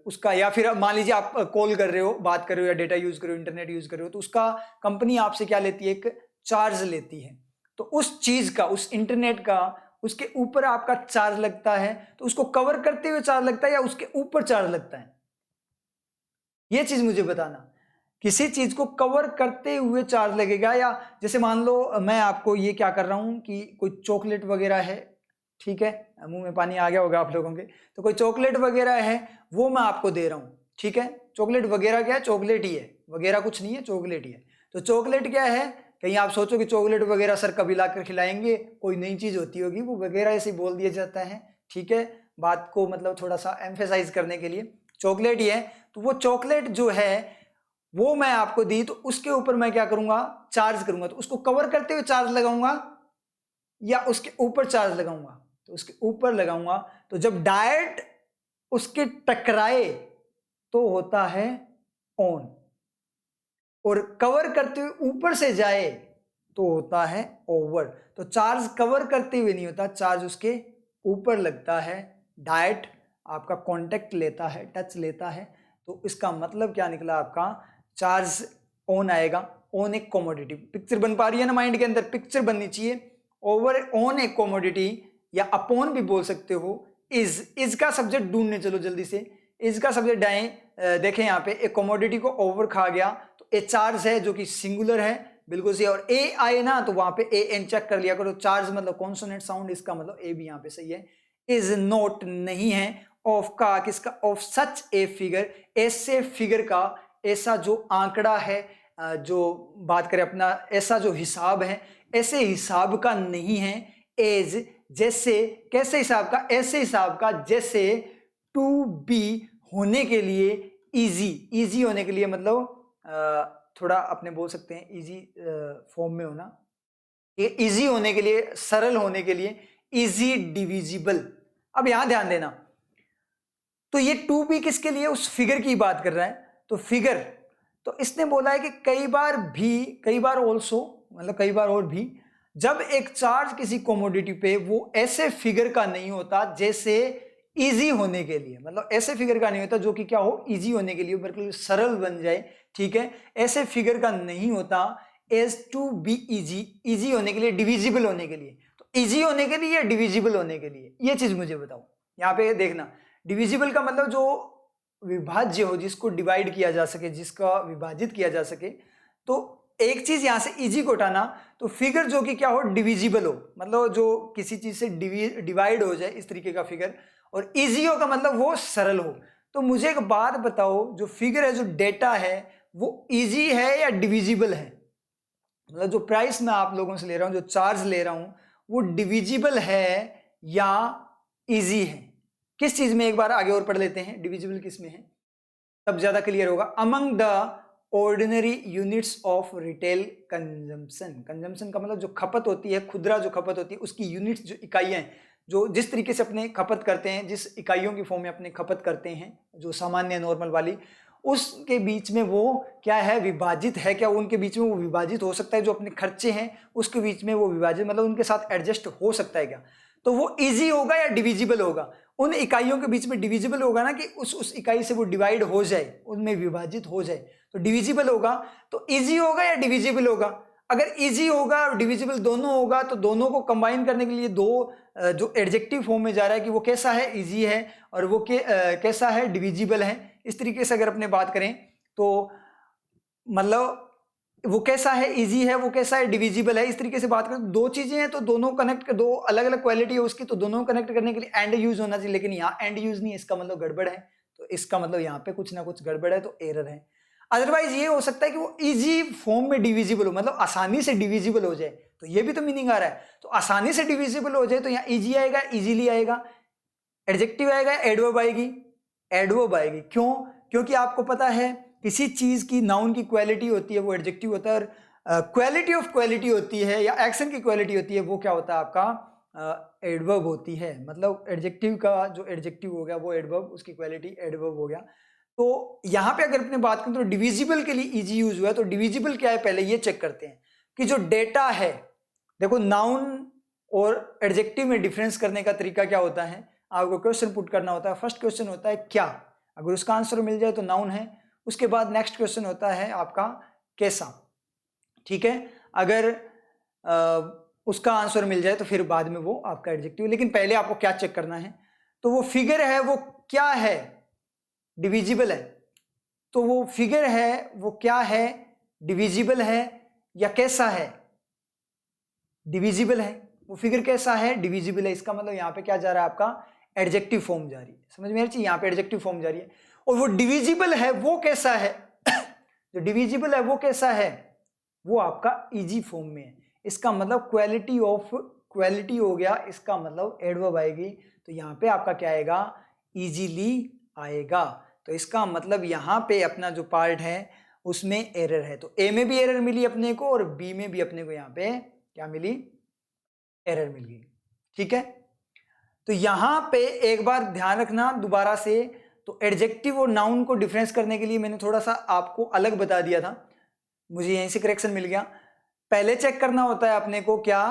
उसका, या फिर मान लीजिए आप कॉल कर रहे हो, बात कर रहे हो, या डेटा यूज़ कर रहे हो, इंटरनेट यूज़ कर रहे हो, तो उसका कंपनी आपसे क्या लेती है, एक चार्ज लेती है। तो उस चीज़ का, उस इंटरनेट का, उसके ऊपर आपका चार्ज लगता है। तो उसको कवर करते हुए चार्ज लगता है या उसके ऊपर चार्ज लगता है, ये चीज़ मुझे बताना। किसी चीज को कवर करते हुए चार्ज लगेगा, या जैसे मान लो मैं आपको ये क्या कर रहा हूं कि कोई चॉकलेट वगैरह है, ठीक है, मुंह में पानी आ गया होगा आप लोगों के, तो कोई चॉकलेट वगैरह है वो मैं आपको दे रहा हूं। ठीक है, चॉकलेट वगैरह क्या है, चॉकलेट ही है, वगैरह कुछ नहीं है, चॉकलेट ही है। तो चॉकलेट क्या है, कहीं आप सोचो कि चॉकलेट वगैरह सर कभी लाकर खिलाएंगे, कोई नई चीज होती होगी, वो वगैरह ऐसे बोल दिया जाता है। ठीक है, बात को मतलब थोड़ा सा एम्फेसाइज करने के लिए, चॉकलेट ही है। तो वो चॉकलेट जो है वो मैं आपको दी, तो उसके ऊपर मैं क्या करूंगा, चार्ज करूंगा। तो उसको कवर करते हुए चार्ज लगाऊंगा या उसके ऊपर चार्ज लगाऊंगा, तो उसके ऊपर लगाऊंगा। तो जब डायरेक्ट उसके टकराए तो होता है ऑन, और कवर करते हुए ऊपर से जाए तो होता है ओवर। तो चार्ज कवर करते हुए नहीं होता, चार्ज उसके ऊपर लगता है, डायरेक्ट आपका कांटेक्ट लेता है, टच लेता है। तो इसका मतलब क्या निकला आपका, चार्ज ऑन आएगा। ऑन एक कॉमोडिटी, पिक्चर बन पा रही है ना माइंड के अंदर, पिक्चर बननी चाहिए। ओवर ऑन एक कॉमोडिटी, या अपॉन भी बोल सकते हो। इज का सब्जेक्ट ढूंढने चलो जल्दी से, इज का सब्जेक्ट डाएं, देखें यहाँ पे एक कमोडिटी को ओवर खा गया तो ए चार्ज है जो कि सिंगुलर है, बिल्कुल सही। और ए आए ना तो वहां पे ए एन चेक कर लिया करो, चार्ज मतलब कॉन्सोनेंट साउंड, इसका मतलब ए भी यहाँ पे सही है। इज नॉट नहीं है, ऑफ का किसका, ऑफ सच ए फिगर, ऐसे फिगर का, ऐसा जो आंकड़ा है, जो बात करें अपना ऐसा जो हिसाब है, ऐसे हिसाब का नहीं है। एज जैसे, कैसे हिसाब का, ऐसे हिसाब का जैसे टू बी होने के लिए इजी, इजी होने के लिए मतलब थोड़ा अपने बोल सकते हैं इजी फॉर्म में होना, ये इजी होने के लिए, सरल होने के लिए, इजी डिविजिबल। अब यहां ध्यान देना, तो ये टू बी किसके लिए, उस फिगर की बात कर रहा है, तो फिगर, तो इसने बोला है कि कई बार भी, कई बार ऑल्सो मतलब कई बार और भी, जब एक चार्ज किसी कमोडिटी पे वो ऐसे फिगर का नहीं होता जैसे इजी होने के लिए, मतलब ऐसे फिगर का नहीं होता जो कि क्या हो, इजी होने के लिए, बिल्कुल सरल बन जाए, ठीक है, ऐसे फिगर का नहीं होता has to be easy, easy होने के लिए, डिविजिबल होने के लिए। तो इजी होने के लिए या डिविजिबल होने के लिए, ये चीज मुझे बताओ। यहाँ पे देखना, डिविजिबल का मतलब जो विभाज्य हो, जिसको डिवाइड किया जा सके, जिसका विभाजित किया जा सके। तो एक चीज यहां से इजी को उठाना, तो फिगर जो कि क्या हो, डिविजिबल हो, मतलब जो किसी चीज से डिवाइड हो जाए, इस तरीके का फिगर। और इजी हो का मतलब वो सरल हो। तो मुझे एक बात बताओ, जो फिगर है, जो डेटा है, वो इजी है या डिविजिबल है, मतलब जो प्राइस मैं आप लोगों से ले रहा हूं, जो चार्ज ले रहा हूं, वो डिविजिबल है या इजी है। किस चीज में, एक बार आगे और पढ़ लेते हैं, डिविजिबल किस में है, तब ज्यादा क्लियर होगा। Among the ordinary units of retail consumption, consumption का मतलब जो खपत होती है, खुदरा जो खपत होती है, उसकी यूनिट्स, जो इकाइयां हैं, जो जिस तरीके से अपने खपत करते हैं, जिस इकाइयों की फॉर्म में अपने खपत करते हैं, जो सामान्य नॉर्मल वाली, उसके बीच में वो क्या है, विभाजित है क्या, उनके बीच में वो विभाजित हो सकता है, जो अपने खर्चे हैं उसके बीच में वो विभाजित, मतलब उनके साथ एडजस्ट हो सकता है क्या, तो वो इजी होगा या डिविजिबल होगा। उन इकाइयों के बीच में डिविजिबल होगा ना, कि उस इकाई से वो डिवाइड हो जाए, उनमें विभाजित हो जाए, तो डिविजिबल होगा। तो इजी होगा या डिविजिबल होगा, अगर इजी होगा और डिविजिबल दोनों होगा, तो दोनों को कंबाइन करने के लिए दो जो एडजेक्टिव फॉर्म में जा रहा है कि वो कैसा है, इजी है, और वो कैसा है, डिविजिबल है। इस तरीके से अगर अपने बात करें तो मतलब वो कैसा है, इजी है, वो कैसा है, डिविजिबल है, इस तरीके से बात करें। दो चीजें हैं तो दोनों कनेक्ट, दो अलग अलग क्वालिटी है उसकी, तो दोनों कनेक्ट करने के लिए एंड यूज होना चाहिए, लेकिन यहाँ एंड यूज नहीं है, इसका मतलब गड़बड़ है। तो इसका मतलब यहाँ पे कुछ ना कुछ गड़बड़ है, तो एरर है। अदरवाइज ये हो सकता है कि वो इजी फॉर्म में डिविजिबल हो, मतलब आसानी से डिविजिबल हो जाए, तो ये भी तो मीनिंग आ रहा है। तो आसानी से डिविजिबल हो जाए तो यहाँ इजी आएगा, इजीली आएगा, एडजेक्टिव आएगा, एडवर्ब आएगी, एडवर्ब आएगी। क्यों, क्योंकि आपको पता है किसी चीज की नाउन की क्वालिटी होती है, वो एडजेक्टिव होता है, और क्वालिटी ऑफ क्वालिटी होती है, या एक्शन की क्वालिटी होती है, वो क्या होता है आपका, एडवर्ब होती है। मतलब एडजेक्टिव का जो एडजेक्टिव हो गया वो एडवर्ब, उसकी क्वालिटी एडवर्ब हो गया। तो यहाँ पे अगर अपने बात करें तो डिविजिबल के लिए इजी यूज हुआ है, तो डिविजिबल क्या है पहले ये चेक करते हैं कि जो डेटा है, देखो नाउन और एडजेक्टिव में डिफरेंस करने का तरीका क्या होता है, आपको क्वेश्चन पुट करना होता है। फर्स्ट क्वेश्चन होता है क्या, अगर उसका आंसर मिल जाए तो नाउन है। उसके बाद नेक्स्ट क्वेश्चन होता है आपका कैसा, ठीक है, अगर उसका आंसर मिल जाए तो फिर बाद में वो आपका एडजेक्टिव। लेकिन पहले आपको क्या चेक करना है, तो वो फिगर है वो क्या है, डिविजिबल है, तो वो फिगर है वो क्या है, डिविजिबल है या कैसा है, डिविजिबल है। वो फिगर कैसा है, डिविजिबल है, इसका मतलब यहाँ पे क्या जा रहा है, आपका एडजेक्टिव फॉर्म जा रही है। समझ में आ रही है, यहाँ पे एडजेक्टिव फॉर्म जा रही है। और वो डिविजिबल है वो कैसा है जो डिविजिबल है वो कैसा है, वो आपका इजी फॉर्म में है। इसका मतलब क्वालिटी ऑफ क्वालिटी हो गया, इसका मतलब एडवर्ब आएगी, तो यहाँ पे आपका क्या आएगा, इजीली आएगा। तो इसका मतलब यहाँ पे अपना जो पार्ट है उसमें एरर है। तो ए में भी एरर मिली अपने को और बी में भी अपने को यहाँ पे क्या मिली, एरर मिल गई, ठीक है। तो यहां पे एक बार ध्यान रखना दोबारा से, तो एडजेक्टिव और नाउन को डिफरेंस करने के लिए मैंने थोड़ा सा आपको अलग बता दिया था, मुझे यहीं से करेक्शन मिल गया। पहले चेक करना होता है अपने को क्या,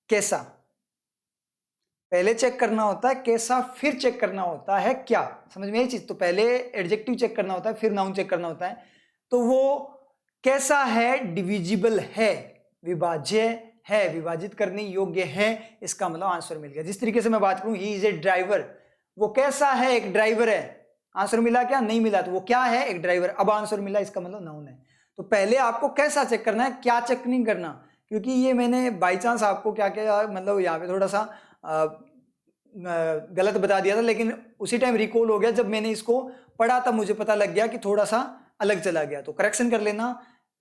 कैसा, पहले चेक करना होता है कैसा, फिर चेक करना होता है क्या। समझ में ये चीज, तो पहले एडजेक्टिव चेक करना होता है, फिर नाउन चेक करना होता है। तो वो कैसा है, डिविजिबल है, विभाज्य है, विभाजित करने योग्य है, इसका मतलब आंसर मिल गया। जिस तरीके से मैं बात करूं, ही इज ए ड्राइवर, वो कैसा है, एक ड्राइवर है, आंसर मिला क्या? नहीं मिला, तो वो क्या है? एक ड्राइवर। अब आंसर मिला, इसका मतलब नाउन है। तो पहले आपको कैसा चेक करना है, क्या चेक नहीं करना, क्योंकि ये मैंने बाई चांस आपको क्या क्या मतलब यहाँ पे थोड़ा सा गलत बता दिया था, लेकिन उसी टाइम रिकॉल हो गया जब मैंने इसको पढ़ा, तब मुझे पता लग गया कि थोड़ा सा अलग चला गया। तो करेक्शन कर लेना,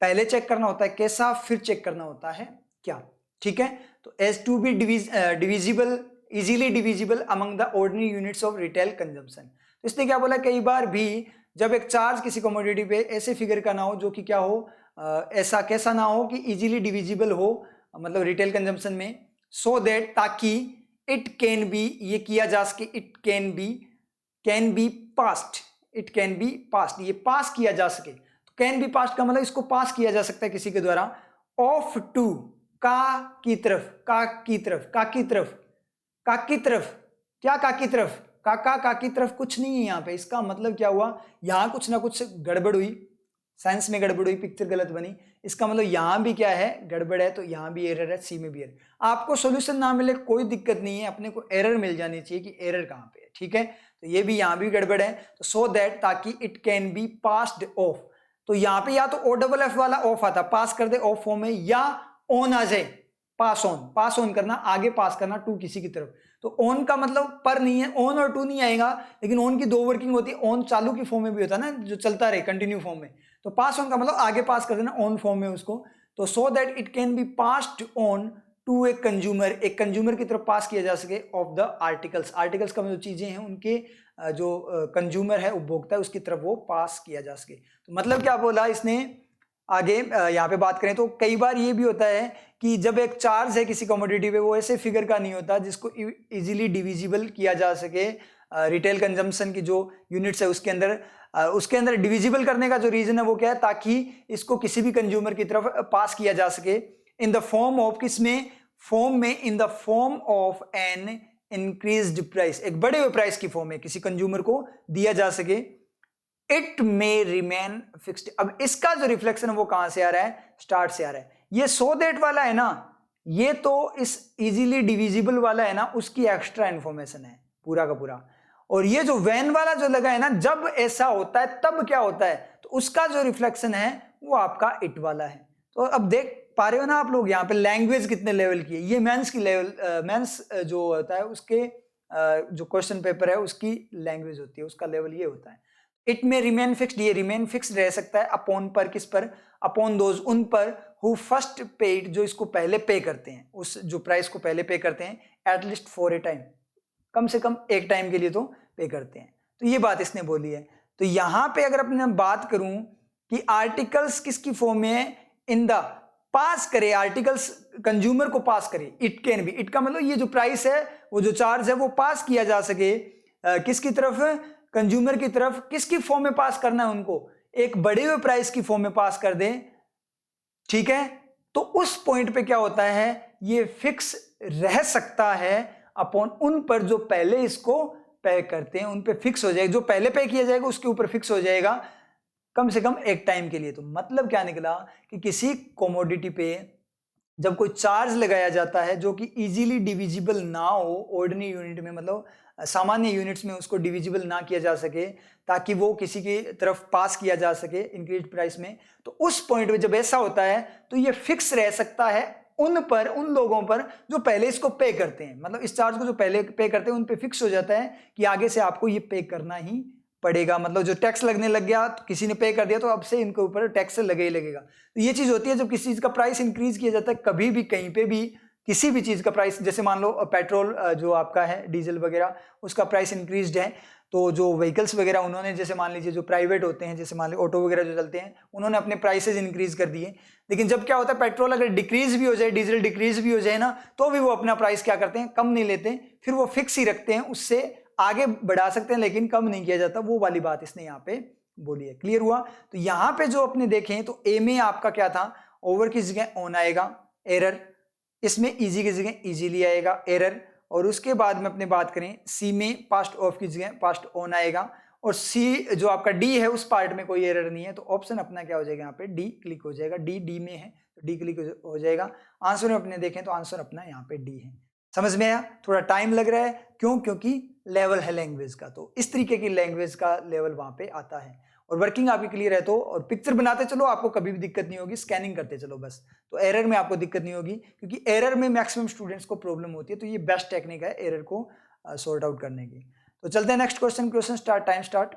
पहले चेक करना होता है कैसा, फिर चेक करना होता है क्या। ठीक है, तो has to be divisible, easily divisible among the ordinary units of retail consumption. तो इसने क्या बोला, कई बार भी जब एक चार्ज किसी कमोडिटी पे ऐसे फिगर का ना हो जो कि क्या हो, ऐसा कैसा ना हो कि इजीली डिविजिबल हो, मतलब रिटेल कंजम्पशन में, सो दैट, ताकि इट कैन बी, ये किया जा सके, it can B past, it can B past, ये पास किया जा सके। तो कैन बी पास्ट का मतलब इसको पास किया जा सकता है किसी के द्वारा, ऑफ टू, का की तरफ, का की तरफ, का की तरफ, का की तरफ, क्या का की तरफ, का की तरफ कुछ नहीं है यहाँ पे। इसका मतलब क्या हुआ, यहाँ कुछ ना कुछ गड़बड़ हुई, साइंस में गड़बड़ हुई, पिक्चर गलत बनी। इसका मतलब यहाँ भी क्या है, गड़बड़ है, तो यहाँ भी एरर है, सी में भी एरर। आपको सॉल्यूशन ना मिले कोई दिक्कत नहीं है, अपने को एरर मिल जानी चाहिए कि एरर कहाँ पे है। ठीक है, तो ये भी यहाँ भी गड़बड़ है, तो सो दैट, ताकि it can be passed of. तो यहाँ पे या तो ओ डबल एफ वाला ऑफ आता, पास कर दे ऑफ फॉर्म में, या ऑन आ जाए, पास ऑन करना, आगे पास करना टू किसी की तरफ। तो ऑन का मतलब पर नहीं है, ऑन और टू नहीं आएगा, लेकिन ऑन की दो वर्किंग होती है, ऑन चालू की फॉर्म में भी होता है ना, जो चलता रहे कंटिन्यू फॉर्म में। तो पास ऑन का मतलब आगे पास कर देना ऑन फॉर्म में उसको। तो so that it can be passed on to a consumer, एक कंज्यूमर की तरफ पास किया जा सके ऑफ द आर्टिकल्स, आर्टिकल्स का जो चीजें हैं उनके जो कंज्यूमर है, उपभोक्ता है, उसकी तरफ वो पास किया जा सके। तो मतलब क्या बोला इसने आगे, यहाँ पे बात करें तो कई बार ये भी होता है कि जब एक चार्ज है किसी कमोडिटी पे, वो ऐसे फिगर का नहीं होता जिसको इजीली डिविजिबल किया जा सके। रिटेल कंजम्पशन की जो यूनिट्स है उसके अंदर डिविजिबल करने का जो रीजन है वो क्या है, ताकि इसको किसी भी कंज्यूमर की तरफ पास किया जा सके इन द फॉर्म ऑफ, किसमें, फॉर्म में, in the form of an increased price, एक बढ़े हुए प्राइस की फॉर्म में किसी कंज्यूमर को दिया जा सके। It may remain fixed. अब इसका जो रिफ्लेक्शन है वो कहां से आ रहा है, स्टार्ट से आ रहा है। ये सो दैट वाला है ना, ये तो इस इजीली डिविजिबल वाला है ना, उसकी एक्स्ट्रा इंफॉर्मेशन है पूरा का पूरा। और ये जो वैन वाला जो लगा है ना, जब ऐसा होता है तब क्या होता है, तो उसका जो रिफ्लेक्शन है वो आपका इट वाला है। तो अब देख पा रहे हो ना आप लोग, यहाँ पे लैंग्वेज कितने लेवल की है। ये मेंस की लेवल, मेंस जो होता है उसके जो क्वेश्चन पेपर है उसकी लैंग्वेज होती है, उसका लेवल ये होता है। इट में रिमेन फिक्स्ड, ये रिमेन फिक्स्ड रह सकता है अपॉन पर, किस पर, अपॉन दोज, उन पर, हु फर्स्ट पेड, जो इसको पहले पे करते हैं, उस जो प्राइस को पहले पे करते हैं, एटलीस्ट फॉर ए टाइम, कम से कम एक टाइम के लिए तो पे करते हैं। तो ये बात इसने बोली है। तो यहां पे अगर अपने बात करूं कि आर्टिकल्स किसकी फॉर्म में है, इन द, पास करे आर्टिकल्स, कंज्यूमर को पास करे, इट कैन बी, इट का मतलब ये जो प्राइस है, वो जो चार्ज है वो पास किया जा सके किसकी तरफ, कंज्यूमर की तरफ। किसकी फॉर्म में पास करना है उनको, एक बढ़े हुए प्राइस की फॉर्म में पास कर दें। ठीक है, तो उस पॉइंट पे क्या होता है, ये फिक्स रह सकता है अपॉन उन पर जो पहले इसको पे करते हैं, उन पे फिक्स हो जाएगा, जो पहले पे किया जाएगा उसके ऊपर फिक्स हो जाएगा कम से कम एक टाइम के लिए। तो मतलब क्या निकला कि किसी कमोडिटी पे जब कोई चार्ज लगाया जाता है जो कि इजीली डिविजिबल ना हो, ऑर्डिनरी यूनिट में, मतलब सामान्य यूनिट्स में उसको डिविजिबल ना किया जा सके, ताकि वो किसी की तरफ पास किया जा सके इंक्रीज प्राइस में, तो उस पॉइंट पे जब ऐसा होता है तो ये फिक्स रह सकता है उन पर, उन लोगों पर जो पहले इसको पे करते हैं, मतलब इस चार्ज को जो पहले पे करते हैं उन पे फिक्स हो जाता है कि आगे से आपको ये पे करना ही पड़ेगा। मतलब जो टैक्स लगने लग गया, तो किसी ने पे कर दिया तो अब से इनके ऊपर टैक्स लगे ही लगेगा। तो ये चीज होती है जब किसी चीज का प्राइस इंक्रीज किया जाता है, कभी भी कहीं पे भी किसी भी चीज का प्राइस, जैसे मान लो पेट्रोल जो आपका है, डीजल वगैरह, उसका प्राइस इंक्रीज्ड है, तो जो व्हीकल्स वगैरह उन्होंने, जैसे मान लीजिए जो प्राइवेट होते हैं, जैसे मान लो ऑटो वगैरह जो चलते हैं, उन्होंने अपने प्राइसेस इंक्रीज कर दिए। लेकिन जब क्या होता है, पेट्रोल अगर डिक्रीज भी हो जाए, डीजल डिक्रीज भी हो जाए ना, तो भी वो अपना प्राइस क्या करते हैं, कम नहीं लेते, फिर वो फिक्स ही रखते हैं, उससे आगे बढ़ा सकते हैं लेकिन कम नहीं किया जाता। वो वाली बात इसने यहाँ पे बोली है। क्लियर हुआ? तो यहाँ पे जो अपने देखें तो ए में आपका क्या था, ओवर की जगह ऑन आएगा, एरर। इसमें इजी की जगह इजीली आएगा, एरर। और उसके बाद में अपने बात करें, सी में पास्ट ऑफ की जगह पास्ट ऑन आएगा। और सी जो आपका डी है उस पार्ट में कोई एरर नहीं है, तो ऑप्शन अपना क्या हो जाएगा, यहाँ पे डी क्लिक हो जाएगा। डी में है तो डी क्लिक हो जाएगा। आंसर में अपने देखें तो आंसर अपना यहाँ पे डी है। समझ में आया? थोड़ा टाइम लग रहा है, क्यों? क्योंकि लेवल है लैंग्वेज का, तो इस तरीके की लैंग्वेज का लेवल वहां पे आता है। और वर्किंग आपकी क्लियर है तो, और पिक्चर बनाते चलो, आपको कभी भी दिक्कत नहीं होगी, स्कैनिंग करते चलो बस, तो एरर में आपको दिक्कत नहीं होगी, क्योंकि एरर में मैक्सिमम स्टूडेंट्स को प्रॉब्लम होती है, तो ये बेस्ट टेक्निक है एरर को सॉर्ट आउट करने की। तो चलते हैं next question start, time start.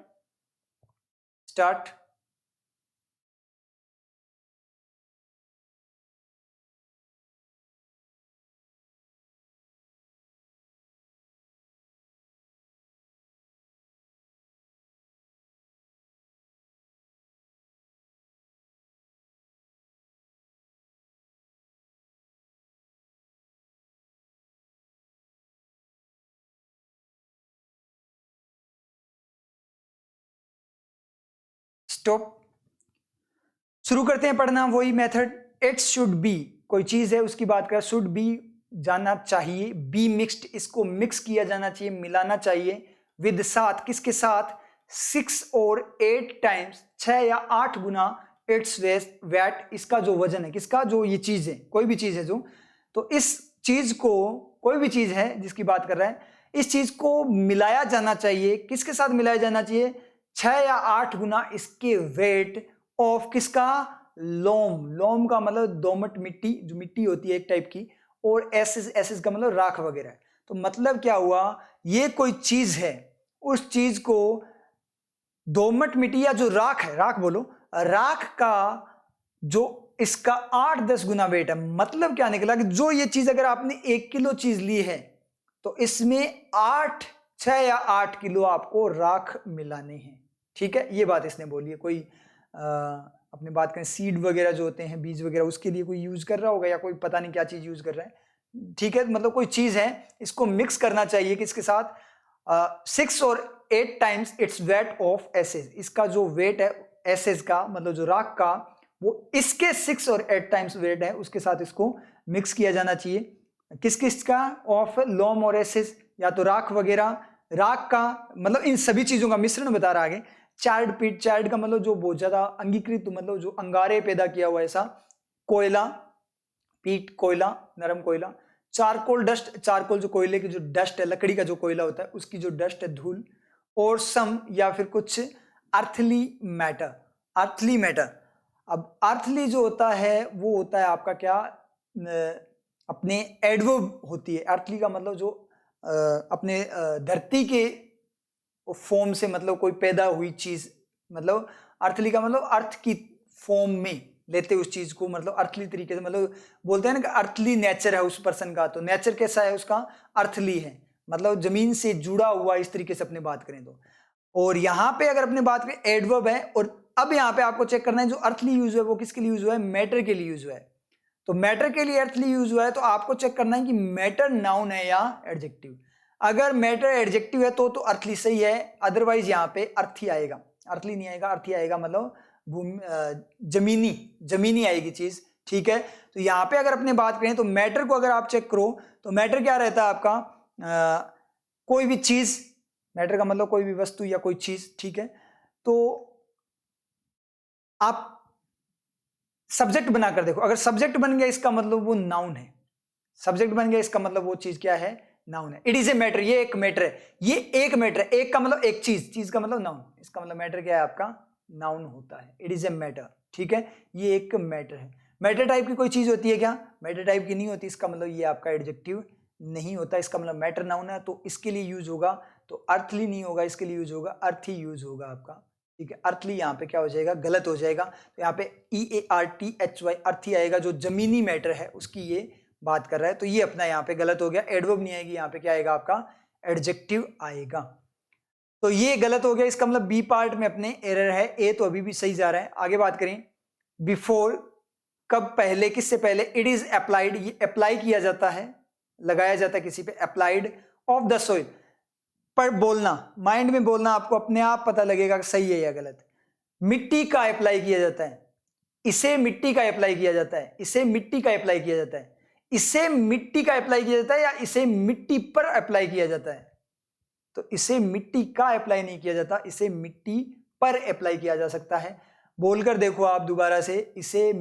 Stop. शुरू करते हैं पढ़ना, वही मेथड। इट शुड बी, कोई चीज है उसकी बात कर, शुड बी जाना चाहिए, बी मिक्स्ड, इसको मिक्स किया जाना चाहिए, मिलाना चाहिए, विद साथ, किसके साथ? 6 और 8 टाइम्स, 6 या 8 गुना इट्स वेट, इसका जो वजन है, किसका? जो ये चीज है, कोई भी चीज है जो, तो इस चीज को, कोई भी चीज है जिसकी बात कर रहा है, इस चीज को मिलाया जाना चाहिए, किसके साथ मिलाया जाना चाहिए? 6 या 8 गुना इसके वेट ऑफ, किसका? लोम। लोम का मतलब दोमट मिट्टी, जो मिट्टी होती है एक टाइप की, और एसिड, एसिड का मतलब राख वगैरह। तो मतलब क्या हुआ, ये कोई चीज है, उस चीज को दोमट मिट्टी या जो राख है, राख बोलो, राख का जो इसका 8-10 गुना वेट है। मतलब क्या निकला कि जो ये चीज, अगर आपने 1 किलो चीज ली है, तो इसमें 6 या 8 किलो आपको राख मिलाने हैं। ठीक है, ये बात इसने बोली है। कोई अपने बात करें सीड वगैरह जो होते हैं, बीज वगैरह, उसके लिए कोई यूज कर रहा होगा, या कोई पता नहीं क्या चीज यूज कर रहा है। ठीक है, मतलब कोई चीज है, इसको मिक्स करना चाहिए किसके साथ? 6 और 8 टाइम्स इट्स वेट ऑफ एसेज, इसका जो वेट है एसेज का, मतलब जो राख का, वो इसके 6 और 8 टाइम्स वेट है, उसके साथ इसको मिक्स किया जाना चाहिए। किस किस का? ऑफ लोम और एसेज, या तो राख वगैरह, राख का मतलब इन सभी चीजों का मिश्रण बता रहा आगे। चार्ड पीट, चार्ड का मतलब जो बहुत ज्यादा अंगीकृत, मतलब जो अंगारे पैदा किया हुआ ऐसा, कोयला, पीट कोयला, नरम कोयला, चारकोल डस्ट, चारकोल जो कोयले की जो डस्ट है, लकड़ी का जो कोयला होता है उसकी जो डस्ट है, धूल, और सम या फिर कुछ अर्थली मैटर, अर्थली मैटर। अब अर्थली जो होता है वो होता है आपका क्या, अपने एडवर्ब होती है। अर्थली का मतलब जो अपने धरती के फॉर्म से, मतलब कोई पैदा हुई चीज, मतलब अर्थली का मतलब अर्थ की फॉर्म में लेते उस चीज को, मतलब अर्थली तरीके से, मतलब बोलते हैं ना कि अर्थली नेचर है उस पर्सन का, तो नेचर कैसा है उसका? अर्थली है, मतलब जमीन से जुड़ा हुआ, इस तरीके से अपने बात करें तो। और यहां पे अगर अपने बात करें एडवर्ब है, और अब यहां पे आपको चेक करना है जो अर्थली यूज हुआ है वो किसके लिए यूज हुआ है? मैटर के लिए यूज हुआ है। तो मैटर के लिए अर्थली यूज हुआ है, तो आपको चेक करना है कि मैटर नाउन है या एडजेक्टिव। अगर मैटर एडजेक्टिव है तो अर्थली सही है, अदरवाइज यहाँ पे अर्थी आएगा, अर्थली नहीं आएगा, अर्थी आएगा, मतलब भूमि, जमीनी, जमीनी आएगी चीज। ठीक है, तो यहाँ पे अगर अपने बात करें तो मैटर को अगर आप चेक करो तो मैटर क्या रहता है आपका? कोई भी चीज, मैटर का मतलब कोई भी वस्तु या कोई चीज। ठीक है, तो आप सब्जेक्ट बनाकर देखो, अगर सब्जेक्ट बन गया इसका मतलब वो नाउन है, सब्जेक्ट बन गया इसका मतलब वो चीज क्या है? नाउन है। इट इज ए मैटर, ये एक मैटर है, ये एक मैटर है, एक का मतलब एक चीज, चीज का मतलब नाउन, इसका मतलब मैटर क्या है आपका? नाउन होता है। It is a matter. ठीक है, ये एक मैटर है। मैटर टाइप की कोई चीज होती है क्या? मैटर टाइप की नहीं होती, इसका मतलब ये आपका एडजेक्टिव नहीं होता, इसका मतलब मैटर नाउन है, तो इसके लिए यूज होगा तो अर्थली नहीं होगा, इसके लिए यूज होगा अर्थी यूज होगा आपका। ठीक है, अर्थली यहाँ पे क्या हो जाएगा? गलत हो जाएगा। तो यहाँ पे EARTHY अर्थी आएगा, जो जमीनी मैटर है उसकी ये बात कर रहा है, तो ये अपना यहाँ पे गलत हो गया। एडवर्ब नहीं आएगी, यहाँ पे क्या आएगा आपका? एडजेक्टिव आएगा। तो ये गलत हो गया, इसका मतलब बी पार्ट में अपने एरर है, ए तो अभी भी सही जा रहा है। आगे बात करें, बिफोर, कब पहले, किससे पहले? इट इज अप्लाइड, ये अप्लाई किया जाता है, लगाया जाता है किसी पे, अप्लाइड ऑफ द सोइल। पर बोलना, माइंड में बोलना, आपको अपने आप पता लगेगा सही है या गलत। मिट्टी का अप्लाई किया जाता है, इसे मिट्टी का अप्लाई किया जाता है, इसे मिट्टी का अप्लाई किया जाता है, इसे मिट्टी का अप्लाई किया जाता है, या इसे मिट्टी पर अप्लाई किया जाता है? तो इसे मिट्टी का अप्लाई नहीं किया जाता, इसे मिट्टी पर अप्लाई किया जा सकता है। बोलकर देखो आप दोबारा से, इसे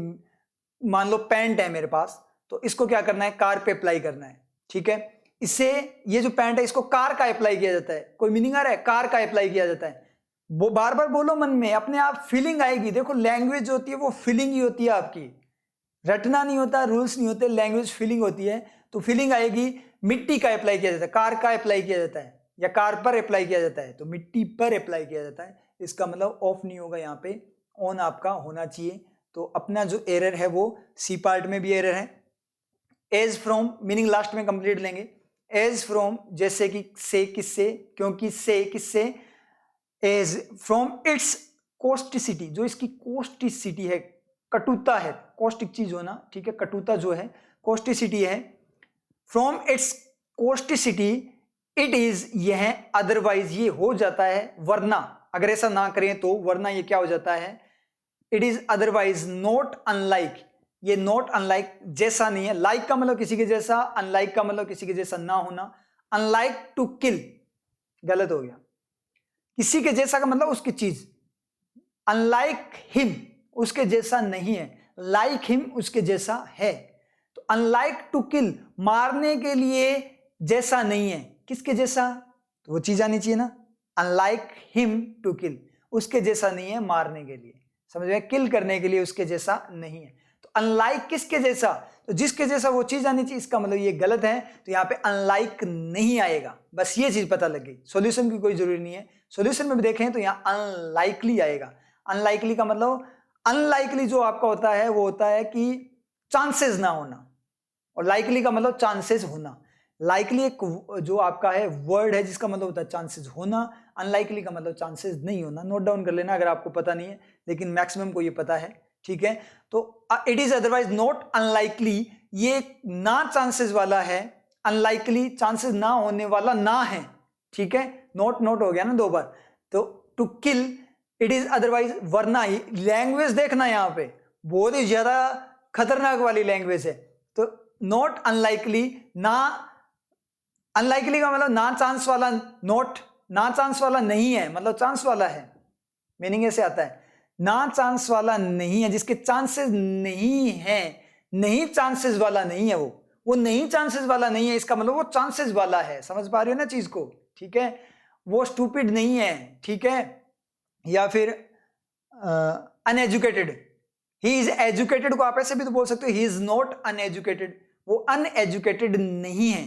मान लो पैंट है मेरे पास, तो इसको क्या करना है? कार पे अप्लाई करना है। ठीक है, इसे, ये जो पैंट है इसको कार का अप्लाई किया जाता है। कोई मीनिंग आ रहा है? कार का अप्लाई किया जाता है। वो बार बार बोलो मन में, अपने आप फीलिंग आएगी। देखो लैंग्वेज जो होती है वो फीलिंग ही होती है आपकी, रटना नहीं होता, रूल्स नहीं होते, लैंग्वेज फीलिंग होती है। तो फीलिंग आएगी। मिट्टी का अप्लाई किया जाता है, कार का अप्लाई किया जाता है, या कार पर अप्लाई किया जाता है, तो मिट्टी पर अप्लाई किया जाता है। इसका मतलब ऑफ नहीं होगा, यहाँ पे ऑन आपका होना चाहिए। तो अपना जो एरर है वो सी पार्ट में भी एरर है। एज फ्रॉम मीनिंग लास्ट में कंप्लीट लेंगे। एज फ्रॉम जैसे कि, से किससे, क्योंकि, से किससे, एज फ्रॉम इट्स कॉस्टिसिटी, जो इसकी कॉस्टिसिटी है, कटुता है, कॉस्टिक चीज होना, ठीक है, कटुता जो है कॉस्टिसिटी है। फ्रॉम इट्स कॉस्टिसिटी इट इज, यह, अदरवाइज ये हो जाता है, वरना, अगर ऐसा ना करें तो वरना ये क्या हो जाता है, it is otherwise not unlike, ये नॉट अनलाइक जैसा नहीं है। लाइक का मतलब किसी के जैसा, अनलाइक का मतलब किसी के जैसा ना होना। अनलाइक टू किल गलत हो गया। किसी के जैसा का मतलब उसकी चीज, अनलाइक हिम उसके जैसा नहीं है, लाइक हिम उसके जैसा है। तो अनलाइक टू किल मारने के लिए जैसा नहीं है, किसके जैसा, तो वो चीज आनी चाहिए ना। अनलाइक हिम टू किल, उसके जैसा नहीं है मारने के लिए, समझ में, किल करने के लिए उसके जैसा नहीं है। तो अनलाइक किसके जैसा, तो जिसके जैसा वो चीज आनी चाहिए, इसका मतलब ये गलत है। तो यहाँ पे अनलाइक नहीं आएगा, बस ये चीज पता लग गई। सॉल्यूशन की कोई जरूरी नहीं है। सॉल्यूशन में भी देखें तो यहाँ अनलाइकली आएगा। अनलाइकली का मतलब, अनलाइकली जो आपका होता है वो होता है कि चांसेस ना होना, और लाइकली का मतलब चांसेस होना। लाइकली एक जो आपका है वर्ड है जिसका मतलब होता है चांसेस होना, अनलाइकली का मतलब चांसेस नहीं होना। नोट डाउन कर लेना अगर आपको पता नहीं है, लेकिन मैक्सिमम को ये पता है, ठीक है। तो it is otherwise not unlikely, ये ना चांसेस वाला है, अनलाइकली चांसेस ना होने वाला ना है, ठीक है। नोट नोट हो गया ना दो बार। तो to kill, it is otherwise, वरना ही। लैंग्वेज देखना यहाँ पे बहुत ही ज्यादा खतरनाक वाली लैंग्वेज है। तो नॉट अनलाइकली, ना, अनलाइकली का मतलब ना चांस वाला, नॉट, ना चांस वाला नहीं है मतलब चांस वाला है, मीनिंग ऐसे आता है। ना चांस वाला नहीं है, जिसके चांसेस नहीं है, नहीं चांसेस वाला नहीं है, वो नहीं चांसेस वाला नहीं है, इसका मतलब वो चांसेस वाला है। समझ पा रहे हो ना चीज को, ठीक है। वो स्टूपिड नहीं है, ठीक है। या फिर अनएजुकेटेड, ही इज एजुकेटेड को आप ऐसे भी तो बोल सकते हो, ही इज नॉट अनएजुकेटेड, वो अनएजुकेटेड नहीं है,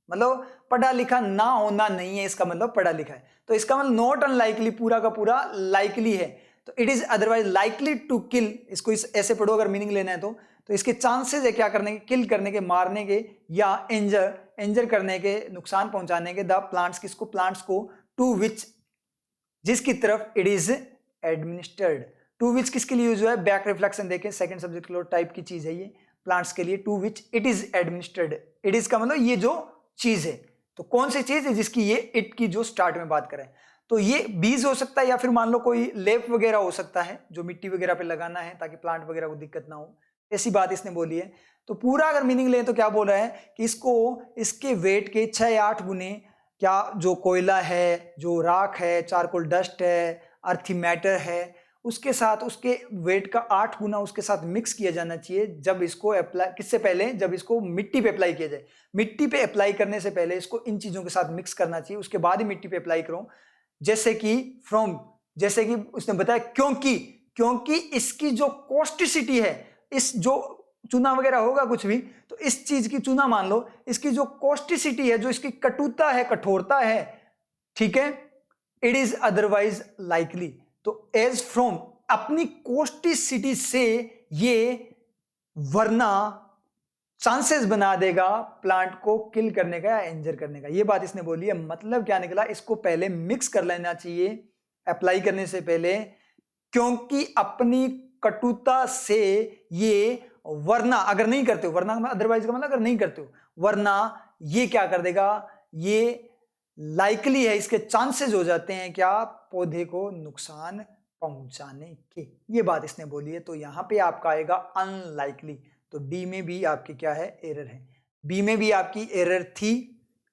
मतलब पढ़ा लिखा ना होना नहीं है, इसका मतलब पढ़ा लिखा है। तो इसका मतलब नॉट अनलाइकली पूरा का पूरा लाइकली है। तो it is otherwise likely to kill, इसको ऐसे पढ़ो अगर मीनिंग लेना है तो इसके चांसेस है क्या करने के, किल करने के, मारने के, या इंजर करने के, नुकसान पहुंचाने के, द प्लांट्स, किसको, प्लांट्स को, टू विच, जिसकी तरफ it is administered. To which किसके लिए यूज हुआ है, बैक रिफ्लेक्शन देखें, सेकंड सब्जेक्ट क्लोज टाइप की चीज है ये, प्लांट्स के लिए। To which it is administered, it is का मतलब ये जो चीज है, तो कौन सी चीज है जिसकी ये इट की जो स्टार्ट में बात करें, तो ये बीज हो सकता है, या फिर मान लो कोई लेप वगैरह हो सकता है जो मिट्टी वगैरह पे लगाना है ताकि प्लांट वगैरह को दिक्कत ना हो, ऐसी बात इसने बोली है। तो पूरा अगर मीनिंग लें तो क्या बोल रहा है कि इसको, इसके वेट के 6 या 8 गुने, क्या जो कोयला है, जो राख है, चारकोल डस्ट है, अर्थी मैटर है, उसके साथ उसके वेट का 8 गुना उसके साथ मिक्स किया जाना चाहिए जब इसको अप्लाई, किससे पहले, जब इसको मिट्टी पे अप्लाई किया जाए। मिट्टी पे अप्लाई करने से पहले इसको इन चीजों के साथ मिक्स करना चाहिए, उसके बाद ही मिट्टी पे अप्लाई करो। जैसे कि फ्रॉम, जैसे कि उसने बताया क्योंकि इसकी जो कॉस्टिसिटी है, इस जो चूना वगैरह होगा कुछ भी, तो इस चीज की चूना मान लो, इसकी जो कॉस्टिसिटी है, जो इसकी कटुता है, कठोरता है, ठीक है, इट इज अदरवाइज लाइकली। तो एज फ्रॉम, अपनी कॉस्टिसिटी से ये वरना चांसेस बना देगा प्लांट को किल करने का या इंजर करने का। ये बात इसने बोली है। मतलब क्या निकला, इसको पहले मिक्स कर लेना चाहिए अप्लाई करने से पहले, क्योंकि अपनी कटुता से ये, वरना अगर नहीं करते हो, वरना अदरवाइज का मतलब अगर नहीं करते हो, वरना ये क्या कर देगा, ये लाइकली है, इसके चांसेस हो जाते हैं क्या, पौधे को नुकसान पहुंचाने के। ये बात इसने बोली है। तो यहां पे आपका आएगा अनलाइकली। तो डी में भी आपकी क्या है, एरर है। बी में भी आपकी एरर थी,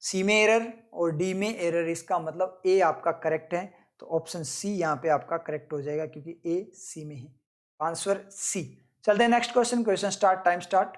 सी में एरर और डी में एरर, इसका मतलब ए आपका करेक्ट है। तो ऑप्शन सी यहाँ पे आपका करेक्ट हो जाएगा क्योंकि ए सी में है, आंसर सी। चलते हैं next question. Question start, time start.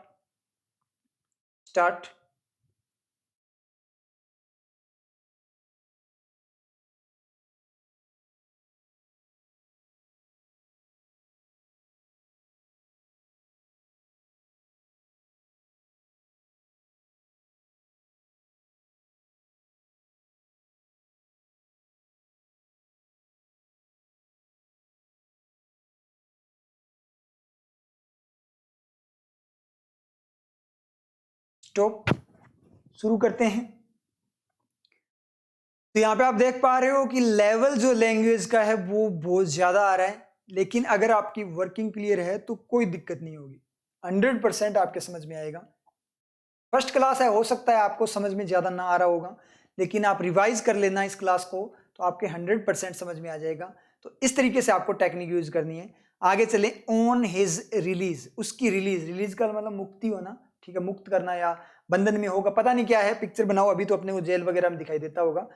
Stop, शुरू करते हैं। तो यहाँ पे आप देख पा रहे हो कि लेवल जो लैंग्वेज का है वो बहुत ज्यादा आ रहा है, लेकिन अगर आपकी वर्किंग क्लियर है तो कोई दिक्कत नहीं होगी, 100% आपके समझ में आएगा। फर्स्ट क्लास है, हो सकता है आपको समझ में ज्यादा ना आ रहा होगा, लेकिन आप रिवाइज कर लेना इस क्लास को तो आपके 100% समझ में आ जाएगा। तो इस तरीके से आपको टेक्निक यूज करनी है। आगे चले, ऑन हिज रिलीज, उसकी रिलीज, रिलीज का मतलब मुक्ति होना, ठीक है, मुक्त करना या बंधन में होगा, पता नहीं क्या है, पिक्चर बनाओ, अभी तो अपने को जेल वगैरह में दिखाई देता होगा।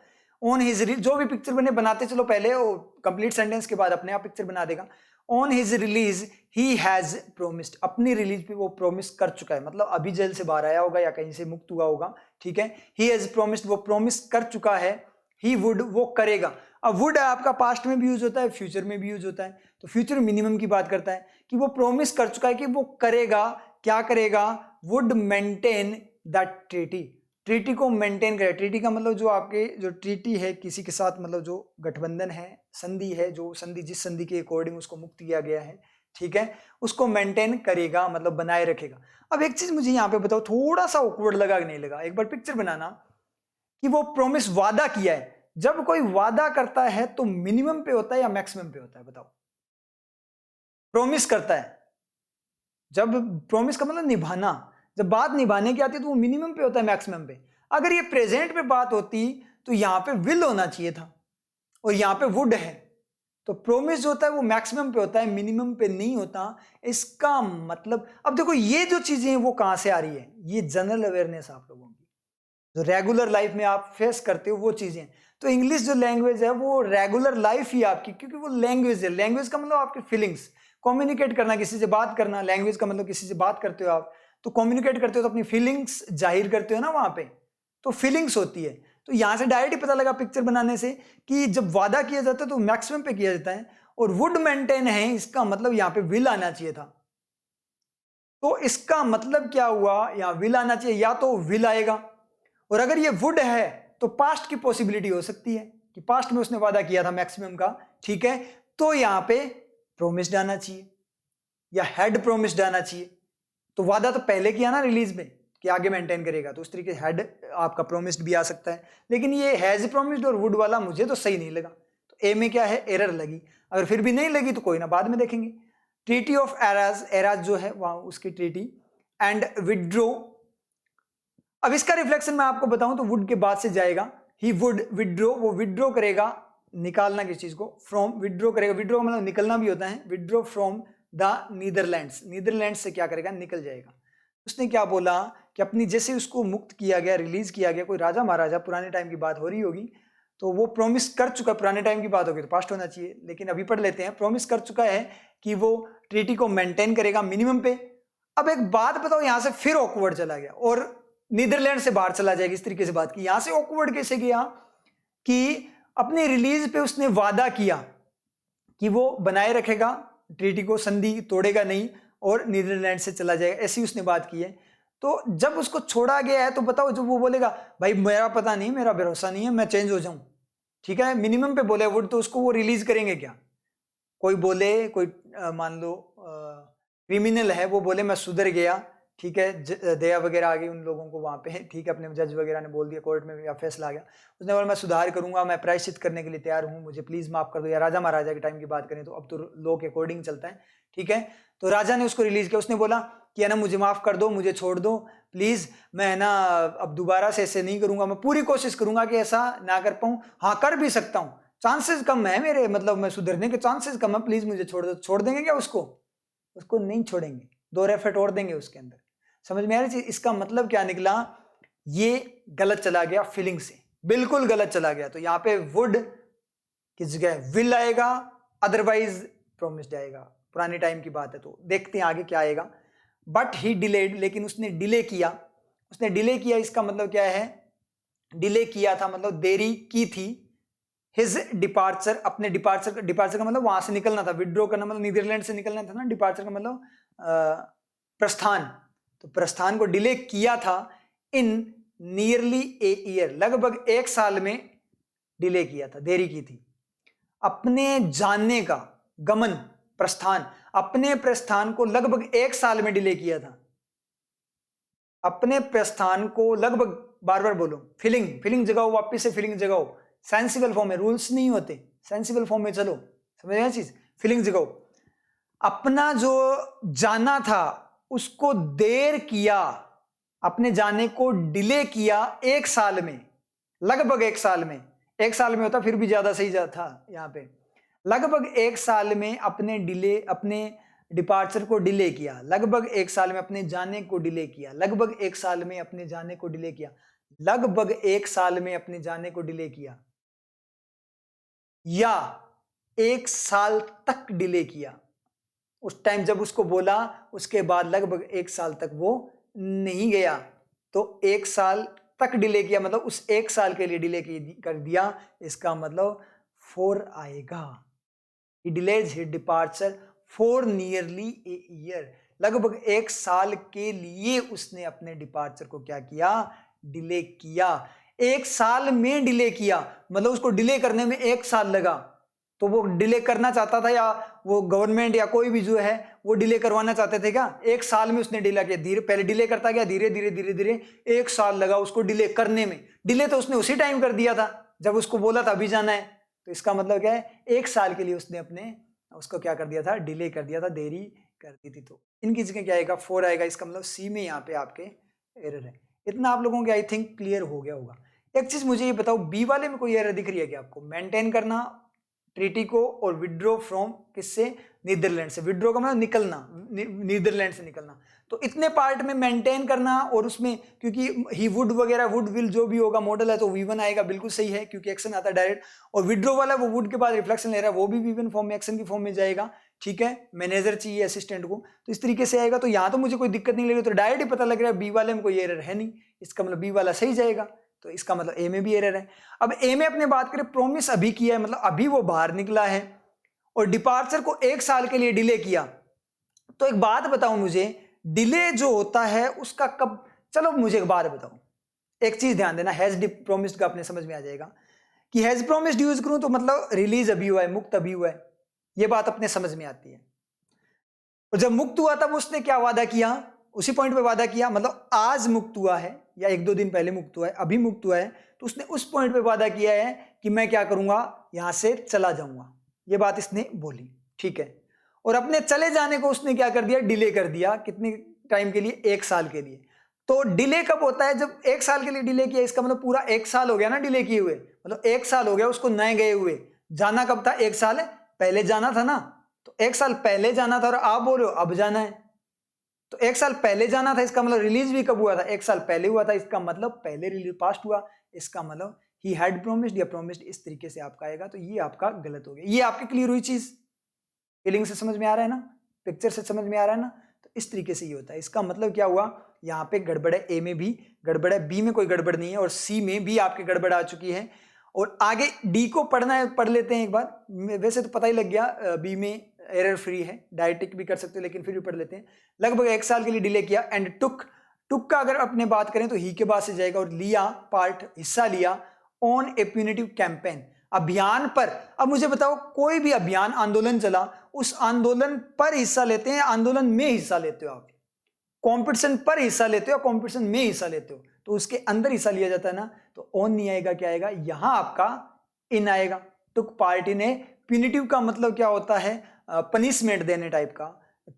ऑन हिज रिलीज, जो भी पिक्चर बने बनाते चलो पहले, वो कंप्लीट सेंटेंस के बाद अपने आप पिक्चर बना देगा। On his release he has promised, अपनी रिलीज पे वो प्रोमिस कर चुका है, मतलब अभी जेल से बाहर आया होगा या कहीं से मुक्त हुआ होगा, ठीक है। ही हैज प्रोमिस्ड, वो प्रोमिस कर चुका है। ही वुड, वो करेगा। अब वुड आपका पास्ट में भी यूज होता है, फ्यूचर में भी यूज होता है, तो फ्यूचर मिनिमम की बात करता है कि वो प्रोमिस कर चुका है कि वो करेगा। क्या करेगा? Would maintain the treaty, treaty को मेंटेन करे। ट्रीटी का मतलब जो आपके जो ट्रीटी है किसी के साथ, मतलब जो गठबंधन है, संधि है, जो संधि जिस संधि के अकॉर्डिंग उसको मुक्त किया गया है, ठीक है, उसको मेंटेन करेगा, मतलब बनाए रखेगा। अब एक चीज मुझे यहाँ पे बताओ, थोड़ा सा ऑकवर्ड लगा कि नहीं लगा? एक बार पिक्चर बनाना कि वो प्रोमिस, वादा किया है। जब कोई वादा करता है तो मिनिमम पे होता है या मैक्सिमम पे होता है? बताओ। प्रोमिस करता है, जब प्रोमिस का मतलब निभाना, जब बात निभाने की आती है तो वो मिनिमम पे होता है, मैक्सिमम पे। अगर ये प्रेजेंट पे बात होती तो यहां पे विल होना चाहिए था और यहां पे वुड है, तो प्रोमिस जो होता है वो मैक्सिमम पे होता है, मिनिमम पे नहीं होता। इसका मतलब, अब देखो ये जो चीजें हैं वो कहां से आ रही है? ये जनरल अवेयरनेस आप लोगों की जो रेगुलर लाइफ में आप फेस करते हो वो चीजें। तो इंग्लिश जो लैंग्वेज है वो रेगुलर लाइफ ही आपकी, क्योंकि वो लैंग्वेज है। लैंग्वेज का मतलब आपकी फीलिंग्स, कम्युनिकेट करना, किसी से बात करना। लैंग्वेज का मतलब किसी से बात करते हो आप तो कम्युनिकेट करते हो, तो अपनी फीलिंग्स जाहिर करते हो ना वहां पे, तो फीलिंग्स होती है। तो यहां से डायरेक्ट ही पता लगा पिक्चर बनाने से कि जब वादा किया जाता है तो मैक्सिमम पे किया जाता है, और वुड मेंटेन है, इसका मतलब यहां पे विल आना चाहिए था। तो इसका मतलब क्या हुआ? यहां विल आना चाहिए, या तो विल आएगा, और अगर ये वुड है तो पास्ट की पॉसिबिलिटी हो सकती है कि पास्ट में उसने वादा किया था मैक्सिमम का, ठीक है। तो यहां पे प्रोमिस्ड आना चाहिए या हैड प्रोमिस्ड आना चाहिए। तो वादा तो पहले किया ना रिलीज में कि आगे मेंटेन करेगा, तो उस तरीके से हैड आपका प्रोमिस्ड भी आ सकता है। लेकिन ये हैज प्रोमिस्ड और वुड वाला मुझे तो सही नहीं लगा, तो ए में क्या है? एरर लगी। अगर फिर भी नहीं लगी तो कोई ना, बाद में देखेंगे। ट्रीटी ऑफ एराज, एराज जो है वहां उसकी ट्रीटी, एंड विड्रो। अब इसका रिफ्लेक्शन मैं आपको बताऊं तो वुड के बाद से जाएगा। ही वुड विड्रो, वो विड्रो करेगा, निकालना किस चीज को? फ्रॉम, विड्रो करेगा। विड्रो का मतलब निकलना भी होता है। Withdraw from the Netherlands, Netherlands से क्या करेगा? निकल जाएगा। उसने क्या बोला कि अपनी, जैसे उसको मुक्त किया गया, रिलीज किया गया, कोई राजा महाराजा, पुराने टाइम की बात हो रही होगी, तो वो प्रॉमिस कर चुका, पुराने टाइम की बात होगी तो पास्ट होना चाहिए, लेकिन अभी पढ़ लेते हैं। प्रॉमिस कर चुका है कि वो ट्रीटी को मेंटेन करेगा मिनिमम पे। अब एक बात बताओ, यहां से फिर ऑकवर्ड चला गया और नीदरलैंड से बाहर चला जाएगा, इस तरीके से बात की। यहां से ऑकवर्ड कैसे गया कि अपने रिलीज पे उसने वादा किया कि वो बनाए रखेगा ट्रीटी को, संधि तोड़ेगा नहीं और नीदरलैंड से चला जाएगा, ऐसी उसने बात की है। तो जब उसको छोड़ा गया है तो बताओ, जब वो बोलेगा भाई मेरा पता नहीं, मेरा भरोसा नहीं है, मैं चेंज हो जाऊं, ठीक है, मिनिमम पे बोले वुड, तो उसको वो रिलीज करेंगे क्या? कोई बोले, कोई मान लो क्रिमिनल है, वो बोले मैं सुधर गया, ठीक है, दया वगैरह आ गई उन लोगों को वहां पे, ठीक है, अपने जज वगैरह ने बोल दिया, कोर्ट में या फैसला आ गया, उसने बोला मैं सुधार करूंगा, मैं प्रायश्चित करने के लिए तैयार हूं, मुझे प्लीज माफ कर दो। या राजा महाराजा के टाइम की बात करें तो अब तो लॉ के अकॉर्डिंग चलता है, ठीक है। तो राजा ने उसको रिलीज किया, उसने बोला कि है ना मुझे माफ कर दो, मुझे छोड़ दो प्लीज, मैं है ना अब दोबारा से ऐसे नहीं करूंगा, मैं पूरी कोशिश करूंगा कि ऐसा ना कर पाऊं, हाँ कर भी सकता हूं, चांसेस कम है मेरे, मतलब मैं सुधरने के चांसेस कम है, प्लीज मुझे छोड़ दो। छोड़ देंगे क्या उसको? उसको नहीं छोड़ेंगे, 2 रेफेट और देंगे उसके अंदर। समझ में आ रही? इसका मतलब क्या निकला? ये गलत चला गया फीलिंग से, बिल्कुल गलत चला गया। तो यहां पे वुड की जगह विल आएगा, अदरवाइज प्रोमिस्ड आएगा। पुराने टाइम की बात है, तो देखते हैं आगे क्या आएगा। बट ही डिलेड, लेकिन उसने डिले किया, उसने डिले किया, इसका मतलब क्या है? डिले किया था मतलब देरी की थी। हिज डिपार्चर, अपने डिपार्चर, डिपार्चर का मतलब वहां से निकलना था, विड्रॉ करना मतलब नीदरलैंड से निकलना था ना, डिपार्चर का मतलब प्रस्थान। तो प्रस्थान को डिले किया था इन नियरली ए ईयर, लगभग 1 साल में डिले किया था, देरी की थी। अपने जानने का, गमन, प्रस्थान, अपने प्रस्थान को लगभग 1 साल में डिले किया था। अपने प्रस्थान को लगभग, बार बार बोलो, फीलिंग जगाओ, वापस से फीलिंग जगाओ, सेंसिबल फॉर्म में, रूल्स नहीं होते, सेंसिबल फॉर्म में चलो, समझ गए चीज, फीलिंग जगाओ। अपना जो जाना था उसको देर किया, अपने जाने को डिले किया 1 साल में, लगभग 1 साल में, 1 साल में होता फिर भी ज्यादा सही था यहाँ पे, लगभग 1 साल में अपने डिपार्चर को डिले किया, लगभग 1 साल में अपने जाने को डिले किया, लगभग 1 साल में अपने जाने को डिले किया, लगभग 1 साल में अपने जाने को डिले किया, या 1 साल तक डिले किया। उस टाइम जब उसको बोला उसके बाद लगभग 1 साल तक वो नहीं गया, तो 1 साल तक डिले किया, मतलब उस 1 साल के लिए डिले कर दिया, इसका मतलब 4 आएगा। He delayed his departure for nearly a year. लगभग 1 साल के लिए उसने अपने डिपार्चर को क्या किया, डिले किया। 1 साल में डिले किया, मतलब उसको डिले करने में 1 साल लगा, तो वो डिले करना चाहता था, या वो गवर्नमेंट या कोई भी जो है वो डिले करवाना चाहते थे क्या? 1 साल में उसने डिले किया, धीरे पहले डिले करता गया, धीरे धीरे धीरे धीरे 1 साल लगा उसको डिले करने में। डिले तो उसने उसी टाइम कर दिया था जब उसको बोला था अभी जाना है, तो इसका मतलब क्या है, 1 साल के लिए उसने अपने उसको क्या कर दिया था, डिले कर दिया था, देरी कर दी थी। तो इनकी जगह क्या आएगा, 4 आएगा। इसका मतलब सी में यहाँ पे आपके एरर है। इतना आप लोगों के आई थिंक क्लियर हो गया होगा। एक चीज मुझे ये बताओ, बी वाले में कोई एरर दिख रही है क्या आपको? मेंटेन करना ट्रीटी को और विड्रॉ फ्रॉम किससे, नीदरलैंड से। विड्रॉ का मतलब निकलना, नीदरलैंड से निकलना। तो इतने पार्ट में मेंटेन करना, और उसमें क्योंकि ही वुड वगैरह, वुड विल जो भी होगा मॉडल है, तो V1 आएगा, बिल्कुल सही है, क्योंकि एक्शन आता है डायरेक्ट। और विड्रॉ वाला वो वुड के बाद रिफ्लेक्शन ले रहा है, वो भी V1 फॉर्म में, एक्शन की फॉर्म में जाएगा। ठीक है, मैनेजर चाहिए असिस्टेंट को, तो इस तरीके से आएगा। तो यहाँ तो मुझे कोई दिक्कत नहीं लगी, तो डायरेक्ट ही पता लग रहा है बी वाले में कोई एरर है नहीं, इसका मतलब बी वाला सही जाएगा। तो इसका मतलब ए में भी एरर है। अब ए में अपने बात करें, प्रोमिस अभी किया है, मतलब अभी वो बाहर निकला है, और डिपार्चर को 1 साल के लिए डिले किया। तो एक बात बताओ मुझे, डिले जो होता है उसका कब, चलो मुझे एक बात बताओ, एक चीज ध्यान देना, हैज प्रोमिस्ड का अपने समझ में आ जाएगा कि हैज प्रोमिस्ड यूज करूं तो मतलब रिलीज अभी हुआ है, मुक्त अभी हुआ है, ये बात अपने समझ में आती है। और जब मुक्त हुआ तब उसने क्या वादा किया, उसी पॉइंट पे वादा किया, मतलब आज मुक्त हुआ है या 1-2 दिन पहले मुक्त हुआ है, अभी मुक्त हुआ है, तो उसने उस पॉइंट पे वादा किया है कि मैं क्या करूंगा, यहां से चला जाऊंगा, ये बात इसने बोली। ठीक है, और अपने चले जाने को उसने क्या कर दिया, डिले कर दिया। कितने टाइम के लिए, 1 साल के लिए। तो डिले कब होता है, जब 1 साल के लिए डिले किया, इसका मतलब पूरा 1 साल हो गया ना डिले किए हुए, मतलब 1 साल हो गया उसको नए गए हुए। जाना कब था, 1 साल पहले जाना था ना, तो 1 साल पहले जाना था, और आप बोल रहे हो अब जाना है, तो 1 साल पहले जाना था, इसका मतलब रिलीज भी कब हुआ था, 1 साल पहले हुआ था, इसका मतलब पहले रिलीज पास्ट हुआ, इसका मतलब ही हैड प्रोमिस्ड या प्रोमिस्ड, इस तरीके से आपका आएगा। तो ये आपका गलत हो गया। ये आपकी क्लियर हुई चीज, फीलिंग से समझ में आ रहा है ना, पिक्चर से समझ में आ रहा है ना। तो इस तरीके से ये होता है। इसका मतलब क्या हुआ, यहाँ पे गड़बड़ है, ए में भी गड़बड़ है, बी में कोई गड़बड़ नहीं है, और सी में भी आपके गड़बड़ आ चुकी है। और आगे डी को पढ़ना है, पढ़ लेते हैं एक बार। वैसे तो पता ही लग गया बी में एरर फ्री है, डायरेक्ट भी कर सकते हो, लेकिन फिर भी पढ़ लेते हैं। लगभग 1 साल के लिए डिले किया, एंड टुक का अगर अपने बात करें तो ही के बाद से जाएगा, और लिया पार्ट, हिस्सा लिया ऑन ए प्यूनिटिव कैंपेन, अभियान पर। अब मुझे बताओ, कोई भी अभियान आंदोलन चला, उस आंदोलन पर हिस्सा लेते हैं, आंदोलन में हिस्सा लेते हो आप, कंपटीशन पर हिस्सा लेते हो, कंपटीशन में हिस्सा लेते हो, तो उसके अंदर हिस्सा लिया जाता है ना, तो ऑन नहीं आएगा, क्या आएगा, यहां आपका इन आएगा। Took part in A, punitive का मतलब क्या होता है, पनिशमेंट देने टाइप का।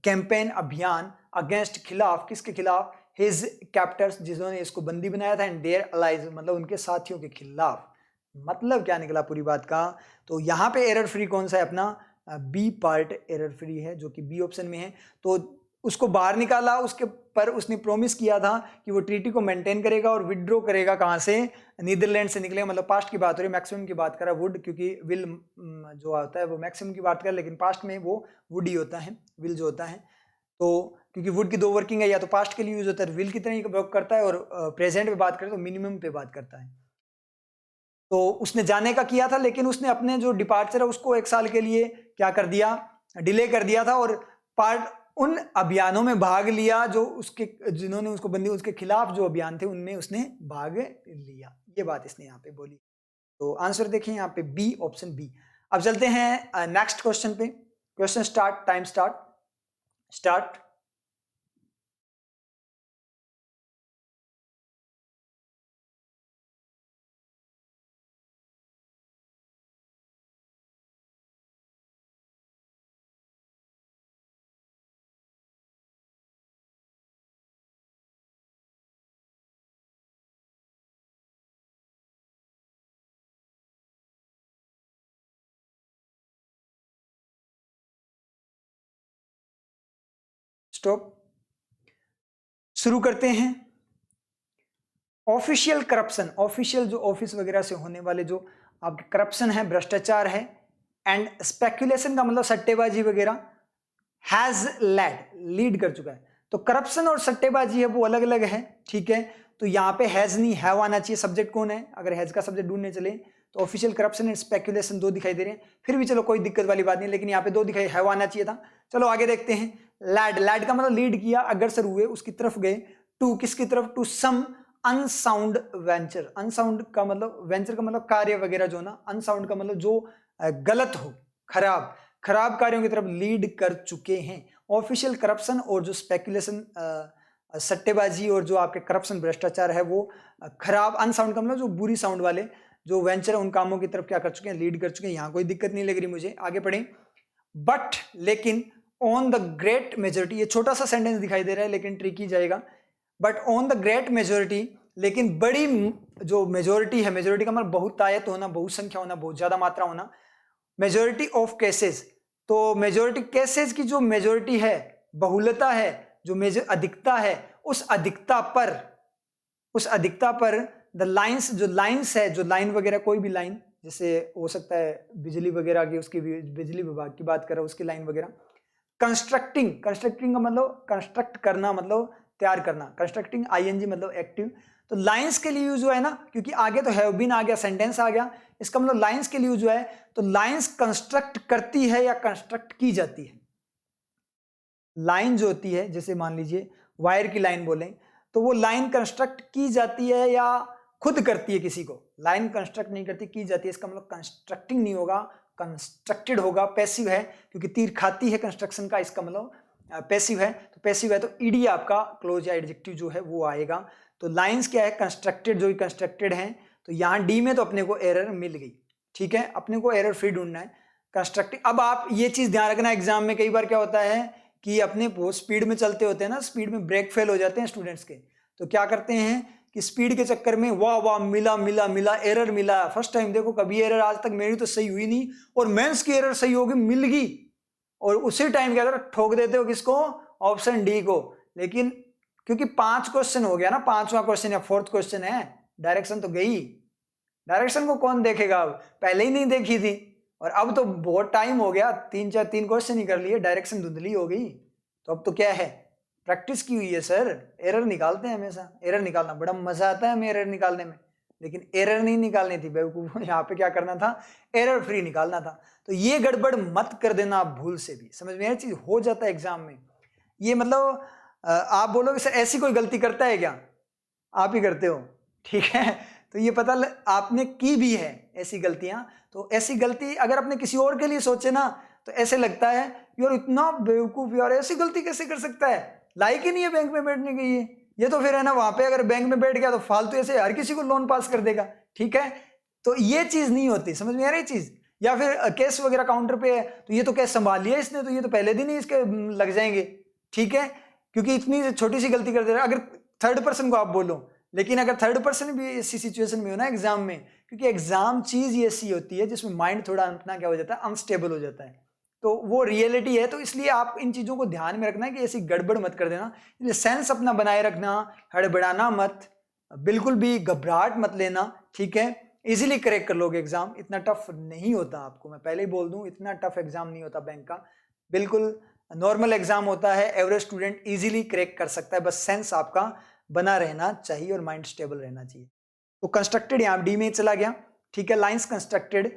कैंपेन अभियान, अगेंस्ट खिलाफ, किसके खिलाफ, हिज कैप्टर्स, जिन्होंने इसको बंदी बनाया था, एंड देयर अलाइज, मतलब उनके साथियों के खिलाफ। मतलब क्या निकला पूरी बात का, तो यहां पे एरर फ्री कौन सा है अपना, बी पार्ट एरर फ्री है, जो कि बी ऑप्शन में है। तो उसको बाहर निकाला, उसके पर उसने प्रॉमिस किया था कि वो ट्रीटी को मेंटेन करेगा और विड्रॉ करेगा, कहां से, नीदरलैंड से निकलेगा। मतलब पास्ट की बात हो रही है, मैक्सिमम की बात कर रहा है, वुड, क्योंकि विल जो होता है वो मैक्सिमम की बात कर, लेकिन पास्ट में वो वुड ही होता है, विल जो होता है। तो क्योंकि वुड की 2 वर्किंग है, या तो पास्ट के लिए यूज होता है, विल की तरह ही वर्क करता है, और प्रेजेंट पे बात करें तो मिनिमम पे बात करता है। तो उसने जाने का किया था, लेकिन उसने अपने जो डिपार्चर है उसको 1 साल के लिए क्या कर दिया, डिले कर दिया था, और पार्ट उन अभियानों में भाग लिया जो उसके, जिन्होंने उसको बंदी, उसके खिलाफ जो अभियान थे उनमें उसने भाग लिया। ये बात इसने यहाँ पे बोली। तो आंसर देखें यहाँ पे बी, ऑप्शन बी। अब चलते हैं नेक्स्ट क्वेश्चन पे। Question start, time start. Stop. शुरू करते हैं। ऑफिशियल करप्शन, ऑफिशियल जो ऑफिस वगैरह से होने वाले जो आपके करप्शन है, भ्रष्टाचार है, एंड स्पेकुलेशन का मतलब सट्टेबाजी वगैरह, हैज लीड कर चुका है। तो करप्शन और सट्टेबाजी है वो अलग अलग है, ठीक है। तो यहाँ पे हैज नहीं हैव आना चाहिए। सब्जेक्ट कौन है? अगर हैज का सब्जेक्ट ढूंढने चले तो ऑफिशियल करप्शन एंड स्पेकुलेशन दो दिखाई दे रहे हैं, फिर भी चलो कोई दिक्कत वाली बात नहीं, लेकिन यहाँ पे दो दिखाई, हैव आना चाहिए था। चलो आगे देखते हैं। लैड का मतलब लीड किया, अग्रसर हुए, उसकी तरफ गए। टू किसकी तरफ? To some unsound venture. Unsound का मतलब, वेंचर का मतलब कार्य वगैरह जो ना, अनसाउंड का मतलब जो गलत हो, खराब खराब कार्यों की तरफ लीड कर चुके हैं। ऑफिशियल करप्शन और जो स्पेकुलेशन सट्टेबाजी और जो आपके करप्शन भ्रष्टाचार है वो खराब, अनसाउंड का मतलब जो बुरी साउंड वाले जो वेंचर है उन कामों की तरफ क्या कर चुके हैं? लीड कर चुके हैं। यहाँ कोई दिक्कत नहीं लग रही मुझे। आगे पढ़ें। बट लेकिन ऑन द ग्रेट मेजोरिटी, ये छोटा सा सेंटेंस दिखाई दे रहा है लेकिन ट्रिकी जाएगा। But on the great majority, लेकिन बड़ी जो मेजोरिटी है, मेजोरिटी का मतलब बहुतायत होना, बहुसंख्या होना, बहुत ज्यादा मात्रा होना, मेजोरिटी ऑफ केसेस। तो मेजोरिटी केसेस की जो मेजोरिटी है, बहुलता है, जो अधिकता है, उस अधिकता पर द लाइन्स, जो लाइन्स है, जो लाइन वगैरह, कोई भी लाइन, जैसे हो सकता है बिजली वगैरह की, उसकी बिजली विभाग की बात कर रहा हूं, उसकी लाइन वगैरह। कंस्ट्रक्टिंग का मतलब कंस्ट्रक्ट करना, मतलब तैयार करना। कंस्ट्रक्टिंग आईएनजी मतलब एक्टिव। तो लाइंस के लिए यूज हुआ है ना, क्योंकि आगे तो हैव बीन आ गया, सेंटेंस आ गया, इसका मतलब लाइंस के लिए यूज हुआ है। तो लाइंस कंस्ट्रक्ट करती है या कंस्ट्रक्ट की जाती है। लाइन जो होती है, जैसे मान लीजिए वायर की लाइन बोलें, तो वो लाइन कंस्ट्रक्ट की जाती है या खुद करती है किसी को। लाइन कंस्ट्रक्ट नहीं करती, की जाती है। इसका मतलब कंस्ट्रक्टिंग नहीं होगा, कंस्ट्रक्टेड होगा, पैसिव है, क्योंकि तीर खाती है कंस्ट्रक्शन का, इसका मतलब पैसिव है। तो पैसिव है तो ईडी आपका क्लोज या एडजेक्टिव जो है वो आएगा। तो लाइंस क्या है? कंस्ट्रक्टेड, जो कंस्ट्रक्टेड है। तो यहां डी में तो अपने को एरर मिल गई, ठीक है, अपने को एरर फ्री ढूंढना है, कंस्ट्रक्टिव। अब आप ये चीज ध्यान रखना, एग्जाम में कई बार क्या होता है कि अपने बहुत स्पीड में चलते होते हैं ना, स्पीड में ब्रेक फेल हो जाते हैं स्टूडेंट्स के। तो क्या करते हैं कि स्पीड के चक्कर में वाह वाह मिला मिला मिला, एरर मिला, फर्स्ट टाइम देखो, कभी एरर आज तक मेरी तो सही हुई नहीं, और मेंस की एरर सही होगी, मिल गई, और उसी टाइम क्या करो, ठोक देते हो किसको? ऑप्शन डी को। लेकिन क्योंकि 5 क्वेश्चन हो गया ना, 5वां क्वेश्चन या 4th क्वेश्चन है, डायरेक्शन तो गई। डायरेक्शन को कौन देखेगा? अब पहले ही नहीं देखी थी, और अब तो बहुत टाइम हो गया, 3 क्वेश्चन ही कर लिए, डायरेक्शन धुंधली हो गई। तो अब तो क्या है? प्रैक्टिस की हुई है सर। एरर निकालते हैं हमेशा, एरर निकालना बड़ा मजा आता है हमें एरर निकालने में, लेकिन एरर नहीं निकालनी थी बेवकूफ। यहाँ पे क्या करना था? एरर फ्री निकालना था। तो ये गड़बड़ मत कर देना आप भूल से भी, समझ में? यह चीज हो जाता है एग्जाम में। ये मतलब आप बोलोगे सर ऐसी कोई गलती करता है क्या? आप ही करते हो, ठीक है। तो ये पता आपने की भी है ऐसी गलतियां। तो ऐसी गलती अगर अपने किसी और के लिए सोचे ना, तो ऐसे लगता है यार इतना बेवकूफ, यार ऐसी गलती कैसे कर सकता है, लायक ही नहीं है बैंक में बैठने की ये तो फिर है ना, वहां पे अगर बैंक में बैठ गया तो फालतू ऐसे हर किसी को लोन पास कर देगा, ठीक है। तो ये चीज नहीं होती, समझ में आ रही चीज। या फिर केस वगैरह काउंटर पे है, तो ये तो केस संभाल लिया इसने, तो ये तो पहले दिन ही इसके लग जाएंगे, ठीक है, क्योंकि इतनी छोटी सी गलती कर दे रहा है। अगर थर्ड पर्सन को आप बोलो, लेकिन अगर थर्ड पर्सन भी ऐसी सिचुएशन में हो ना एग्जाम में, क्योंकि एग्जाम चीज ही ऐसी होती है जिसमें माइंड थोड़ा अपना क्या हो जाता है, अनस्टेबल हो जाता है, तो वो रियलिटी है। तो इसलिए आप इन चीजों को ध्यान में रखना है कि ऐसी गड़बड़ मत कर देना, इसलिए सेंस अपना बनाए रखना, हड़बड़ाना मत, बिल्कुल भी घबराहट मत लेना, ठीक है। इजीली करेक्ट कर लोगे एग्जाम, इतना टफ नहीं होता आपको, मैं पहले ही बोल दूं, इतना टफ एग्जाम नहीं होता बैंक का, बिल्कुल नॉर्मल एग्जाम होता है, एवरेज स्टूडेंट इजीली क्रैक कर सकता है, बस सेंस आपका बना रहना चाहिए और माइंड स्टेबल रहना चाहिए। तो कंस्ट्रक्टेड यहाँ डी में चला गया, ठीक है। Lines constructed,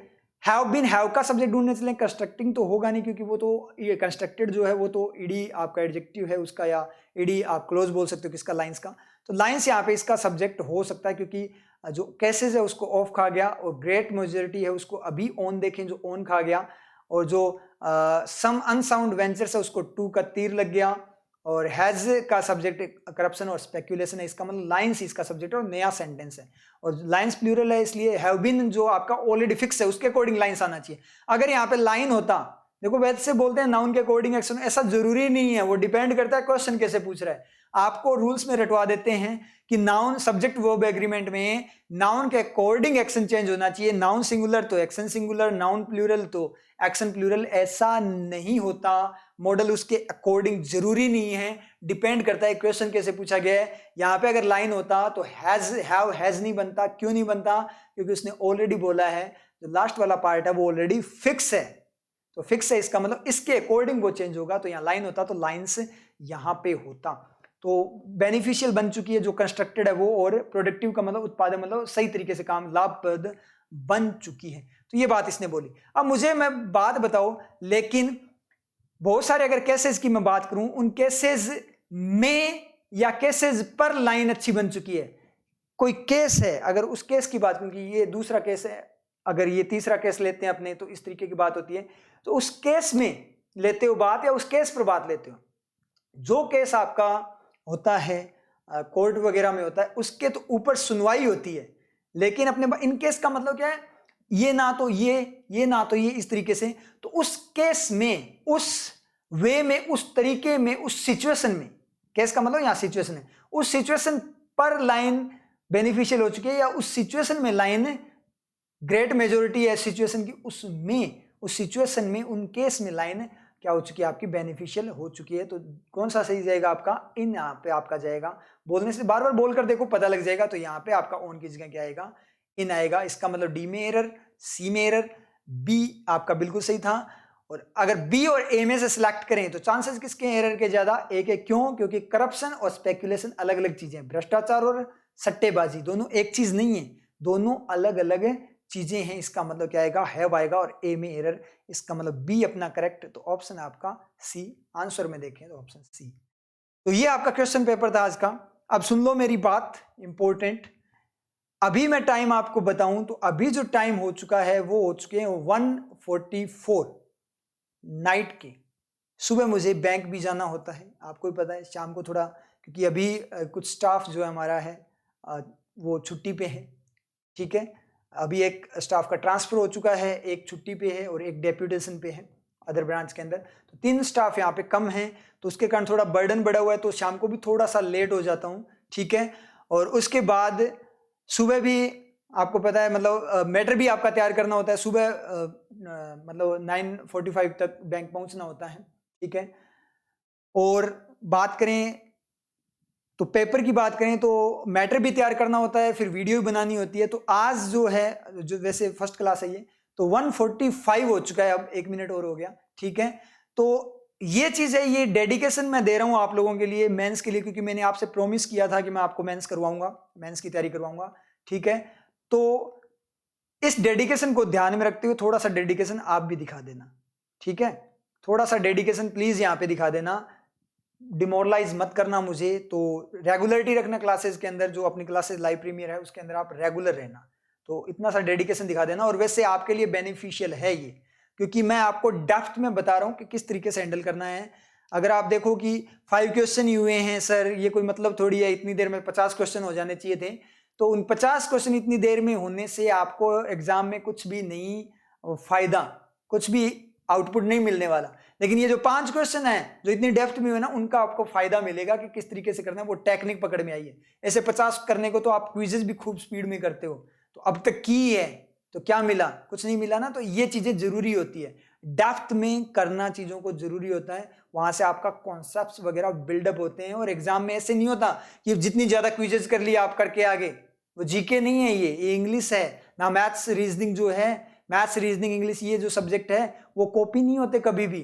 have been, have का सब्जेक्ट ढूंढने चले, कंस्ट्रक्टिंग तो होगा नहीं, क्योंकि वो तो ये कंस्ट्रक्टेड जो है वो तो ईडी आपका एडजेक्टिव है उसका, या ईडी आप क्लोज बोल सकते हो किसका, लाइंस का। तो लाइंस यहाँ पे इसका सब्जेक्ट हो सकता है, क्योंकि जो केसेस है उसको ऑफ खा गया, और ग्रेट मेजोरिटी है उसको अभी ऑन देखें, जो ऑन खा गया, और जो सम अनसाउंड वेंचर्स है उसको टू का तीर लग गया, और हैज का सब्जेक्ट करप्शन और स्पेकुलेशन है, इसका मतलब लाइंस इसका सब्जेक्ट है, और नया सेंटेंस है, और लाइंस प्लूरल है, इसलिए हैव बीन जो आपका ऑलरेडी फिक्स है उसके अकॉर्डिंग लाइंस आना चाहिए। अगर यहाँ पे लाइन होता देखो वैसे से बोलते हैं नाउन के अकॉर्डिंग एक्शन, ऐसा जरूरी नहीं है, वो डिपेंड करता है क्वेश्चन कैसे पूछ रहा है। आपको रूल्स में रटवा देते हैं कि नाउन सब्जेक्ट वर्ब एग्रीमेंट में नाउन के अकॉर्डिंग एक्शन चेंज होना चाहिए, नाउन सिंगुलर तो एक्शन सिंगुलर, नाउन प्लूरल तो एक्शन प्लूरल, ऐसा नहीं होता। मॉडल उसके अकॉर्डिंग जरूरी नहीं है, डिपेंड करता है क्वेश्चन कैसे पूछा गया है। यहाँ पे अगर लाइन होता तो हैज हैव हैज नहीं बनता, क्यों नहीं बनता? क्योंकि उसने ऑलरेडी बोला है, जो लास्ट वाला पार्ट है वो ऑलरेडी फिक्स है, तो फिक्स है, इसका मतलब इसके अकॉर्डिंग वो चेंज होगा। तो यहाँ लाइन होता तो लाइन्स यहाँ पे होता। तो बेनिफिशियल बन चुकी है, जो कंस्ट्रक्टेड है वो, और प्रोडक्टिव का मतलब उत्पादन, मतलब सही तरीके से काम, लाभप्रद बन चुकी है। तो ये बात इसने बोली। अब मुझे मैं बात बताओ, लेकिन बहुत सारे अगर केसेस की मैं बात करूं, उन केसेस में या केसेस पर लाइन अच्छी बन चुकी है। कोई केस है, अगर उस केस की बात करूं कि ये दूसरा केस है, अगर ये तीसरा केस लेते हैं अपने, तो इस तरीके की बात होती है। तो उस केस में लेते हो बात, या उस केस पर बात लेते हो? जो केस आपका होता है कोर्ट वगैरह में होता है, उसके तो ऊपर सुनवाई होती है, लेकिन अपने इन केस का मतलब क्या है? ये ना तो ये ना तो ये, इस तरीके से। तो उस केस में, उस वे में, उस तरीके में, उस सिचुएशन में, केस का मतलब यहां सिचुएशन है, उस सिचुएशन पर लाइन बेनिफिशियल हो चुकी है, या उस सिचुएशन में लाइन ग्रेट मेजोरिटी है सिचुएशन की, उसमें, उस सिचुएशन में, उन केस में लाइन क्या हो चुकी है आपकी? बेनिफिशियल हो चुकी है। तो कौन सा सही जाएगा आपका? इन यहाँ पे आपका जाएगा। बोलने से बार बार बोल कर देखो, पता लग जाएगा। तो यहाँ पे आपका ऑन की जगह क्या आएगा? इन आएगा। इसका मतलब डी में एरर, सी में एरर, बी आपका बिल्कुल सही था। और अगर बी और ए में से सिलेक्ट करें तो चांसेस किसके एरर के ज्यादा? ए के। क्यों? क्योंकि करप्शन और स्पेकुलेशन अलग अलग चीजें, भ्रष्टाचार और सट्टेबाजी दोनों एक चीज नहीं है, दोनों अलग अलग चीजें हैं। इसका मतलब क्या आएगा? हैव आएगा, और ए में एरर। इसका मतलब बी अपना करेक्ट। तो ऑप्शन आपका सी, आंसर में देखें तो ऑप्शन सी। तो ये आपका क्वेश्चन पेपर था आज का। अब सुन लो मेरी बात, इंपॉर्टेंट। अभी मैं टाइम आपको बताऊं तो अभी जो टाइम हो चुका है वो हो चुके हैं 1:44 नाइट के। सुबह मुझे बैंक भी जाना होता है, आपको भी पता है, शाम को थोड़ा, क्योंकि अभी कुछ स्टाफ जो है हमारा है वो छुट्टी पे है, ठीक है। अभी एक स्टाफ का ट्रांसफर हो चुका है, एक छुट्टी पे है और एक डेप्यूटेशन पे है अदर ब्रांच के अंदर। तो 3 स्टाफ यहाँ पे कम हैं, तो उसके कारण थोड़ा बर्डन बढ़ा हुआ है, तो शाम को भी थोड़ा सा लेट हो जाता हूँ, ठीक है। और उसके बाद सुबह भी आपको पता है, मतलब मैटर भी आपका तैयार करना होता है। सुबह मतलब 9:45 तक बैंक पहुंचना होता है, ठीक है। और बात करें तो पेपर की बात करें तो मैटर भी तैयार करना होता है, फिर वीडियो भी बनानी होती है। तो आज जो है, जो वैसे फर्स्ट क्लास है ये, तो 1:45 हो चुका है, अब 1 मिनट और हो गया, ठीक है। तो ये चीज है, ये डेडिकेशन मैं दे रहा हूं आप लोगों के लिए, मेंस के लिए, क्योंकि मैंने आपसे प्रॉमिस किया था कि मैं आपको मेंस करवाऊंगा, मेंस की तैयारी करवाऊंगा, ठीक है। तो इस डेडिकेशन को ध्यान में रखते हुए थोड़ा सा डेडिकेशन आप भी दिखा देना, ठीक है। थोड़ा सा डेडिकेशन प्लीज यहाँ पे दिखा देना, डिमोरलाइज मत करना मुझे। तो रेगुलरिटी रखना क्लासेस के अंदर, जो अपनी क्लासेस लाइव प्रीमियर है उसके अंदर आप रेगुलर रहना, तो इतना सा डेडिकेशन दिखा देना। और वैसे आपके लिए बेनिफिशियल है ये, क्योंकि मैं आपको डेप्थ में बता रहा हूं कि किस तरीके से हैंडल करना है। अगर आप देखो कि 5 क्वेश्चन ही हुए हैं सर, ये कोई मतलब थोड़ी है, इतनी देर में 50 क्वेश्चन हो जाने चाहिए थे। तो उन 50 क्वेश्चन इतनी देर में होने से आपको एग्जाम में कुछ भी नहीं फायदा, कुछ भी आउटपुट नहीं मिलने वाला। लेकिन ये जो 5 क्वेश्चन है जो इतनी डेप्थ में हुए ना, उनका आपको फायदा मिलेगा कि किस तरीके से करना है, वो टेक्निक पकड़ में आई है। ऐसे 50 करने को तो आप क्विजेस भी खूब स्पीड में करते हो, तो अब तक की है तो क्या मिला? कुछ नहीं मिला ना। तो ये चीजें जरूरी होती है, डेप्थ में करना चीजों को जरूरी होता है, वहां से आपका कॉन्सेप्ट्स वगैरह बिल्डअप होते हैं। और एग्जाम में ऐसे नहीं होता कि जितनी ज्यादा क्विजेस कर लिया आप करके आगे, वो जीके नहीं है, ये इंग्लिश है ना। मैथ्स रीजनिंग जो है, मैथ्स रीजनिंग इंग्लिश, ये जो सब्जेक्ट है वो कॉपी नहीं होते कभी भी।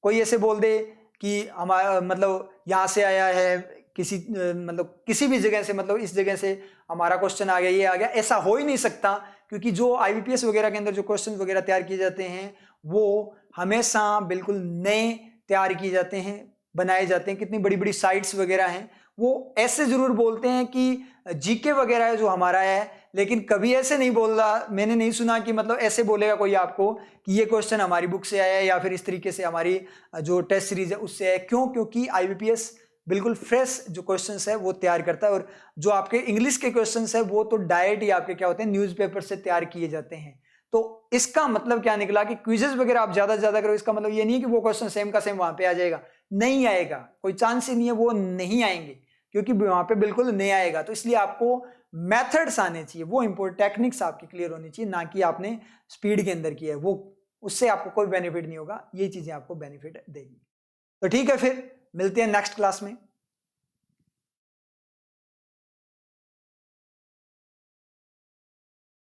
कोई ऐसे बोल दे कि हमारा मतलब यहाँ से आया है, किसी मतलब किसी भी जगह से, मतलब इस जगह से हमारा क्वेश्चन आ गया, ये आ गया, ऐसा हो ही नहीं सकता। क्योंकि जो आईबीपीएस वगैरह के अंदर जो क्वेश्चन वगैरह तैयार किए जाते हैं वो हमेशा बिल्कुल नए तैयार किए जाते हैं, बनाए जाते हैं। कितनी बड़ी बड़ी साइट्स वगैरह हैं, वो ऐसे जरूर बोलते हैं कि जीके वगैरह है जो हमारा है, लेकिन कभी ऐसे नहीं बोल रहा, मैंने नहीं सुना कि मतलब ऐसे बोलेगा कोई आपको कि ये क्वेश्चन हमारी बुक से आया है या फिर इस तरीके से हमारी जो टेस्ट सीरीज है उससे आया। क्यों? क्योंकि आईबीपीएस बिल्कुल फ्रेश जो क्वेश्चंस है वो तैयार करता है। और जो आपके इंग्लिश के क्वेश्चंस है वो तो डायरेक्ट ही आपके क्या होते हैं, न्यूज़पेपर से तैयार किए जाते हैं। तो इसका मतलब क्या निकला कि क्विजेस वगैरह आप ज्यादा से ज्यादा करो, इसका मतलब ये नहीं है कि वो क्वेश्चन सेम का सेम वहां पे आ जाएगा, नहीं आएगा, कोई चांस ही नहीं है, वो नहीं आएंगे, क्योंकि वहां पे बिल्कुल नहीं आएगा। तो इसलिए आपको मेथड्स आने चाहिए, वो इंपोर्टेंट टेक्निक्स आपकी क्लियर होनी चाहिए, ना कि आपने स्पीड के अंदर किया है, वो उससे आपको कोई बेनिफिट नहीं होगा, ये चीजें आपको बेनिफिट देगी। तो ठीक है, फिर मिलते हैं नेक्स्ट क्लास में।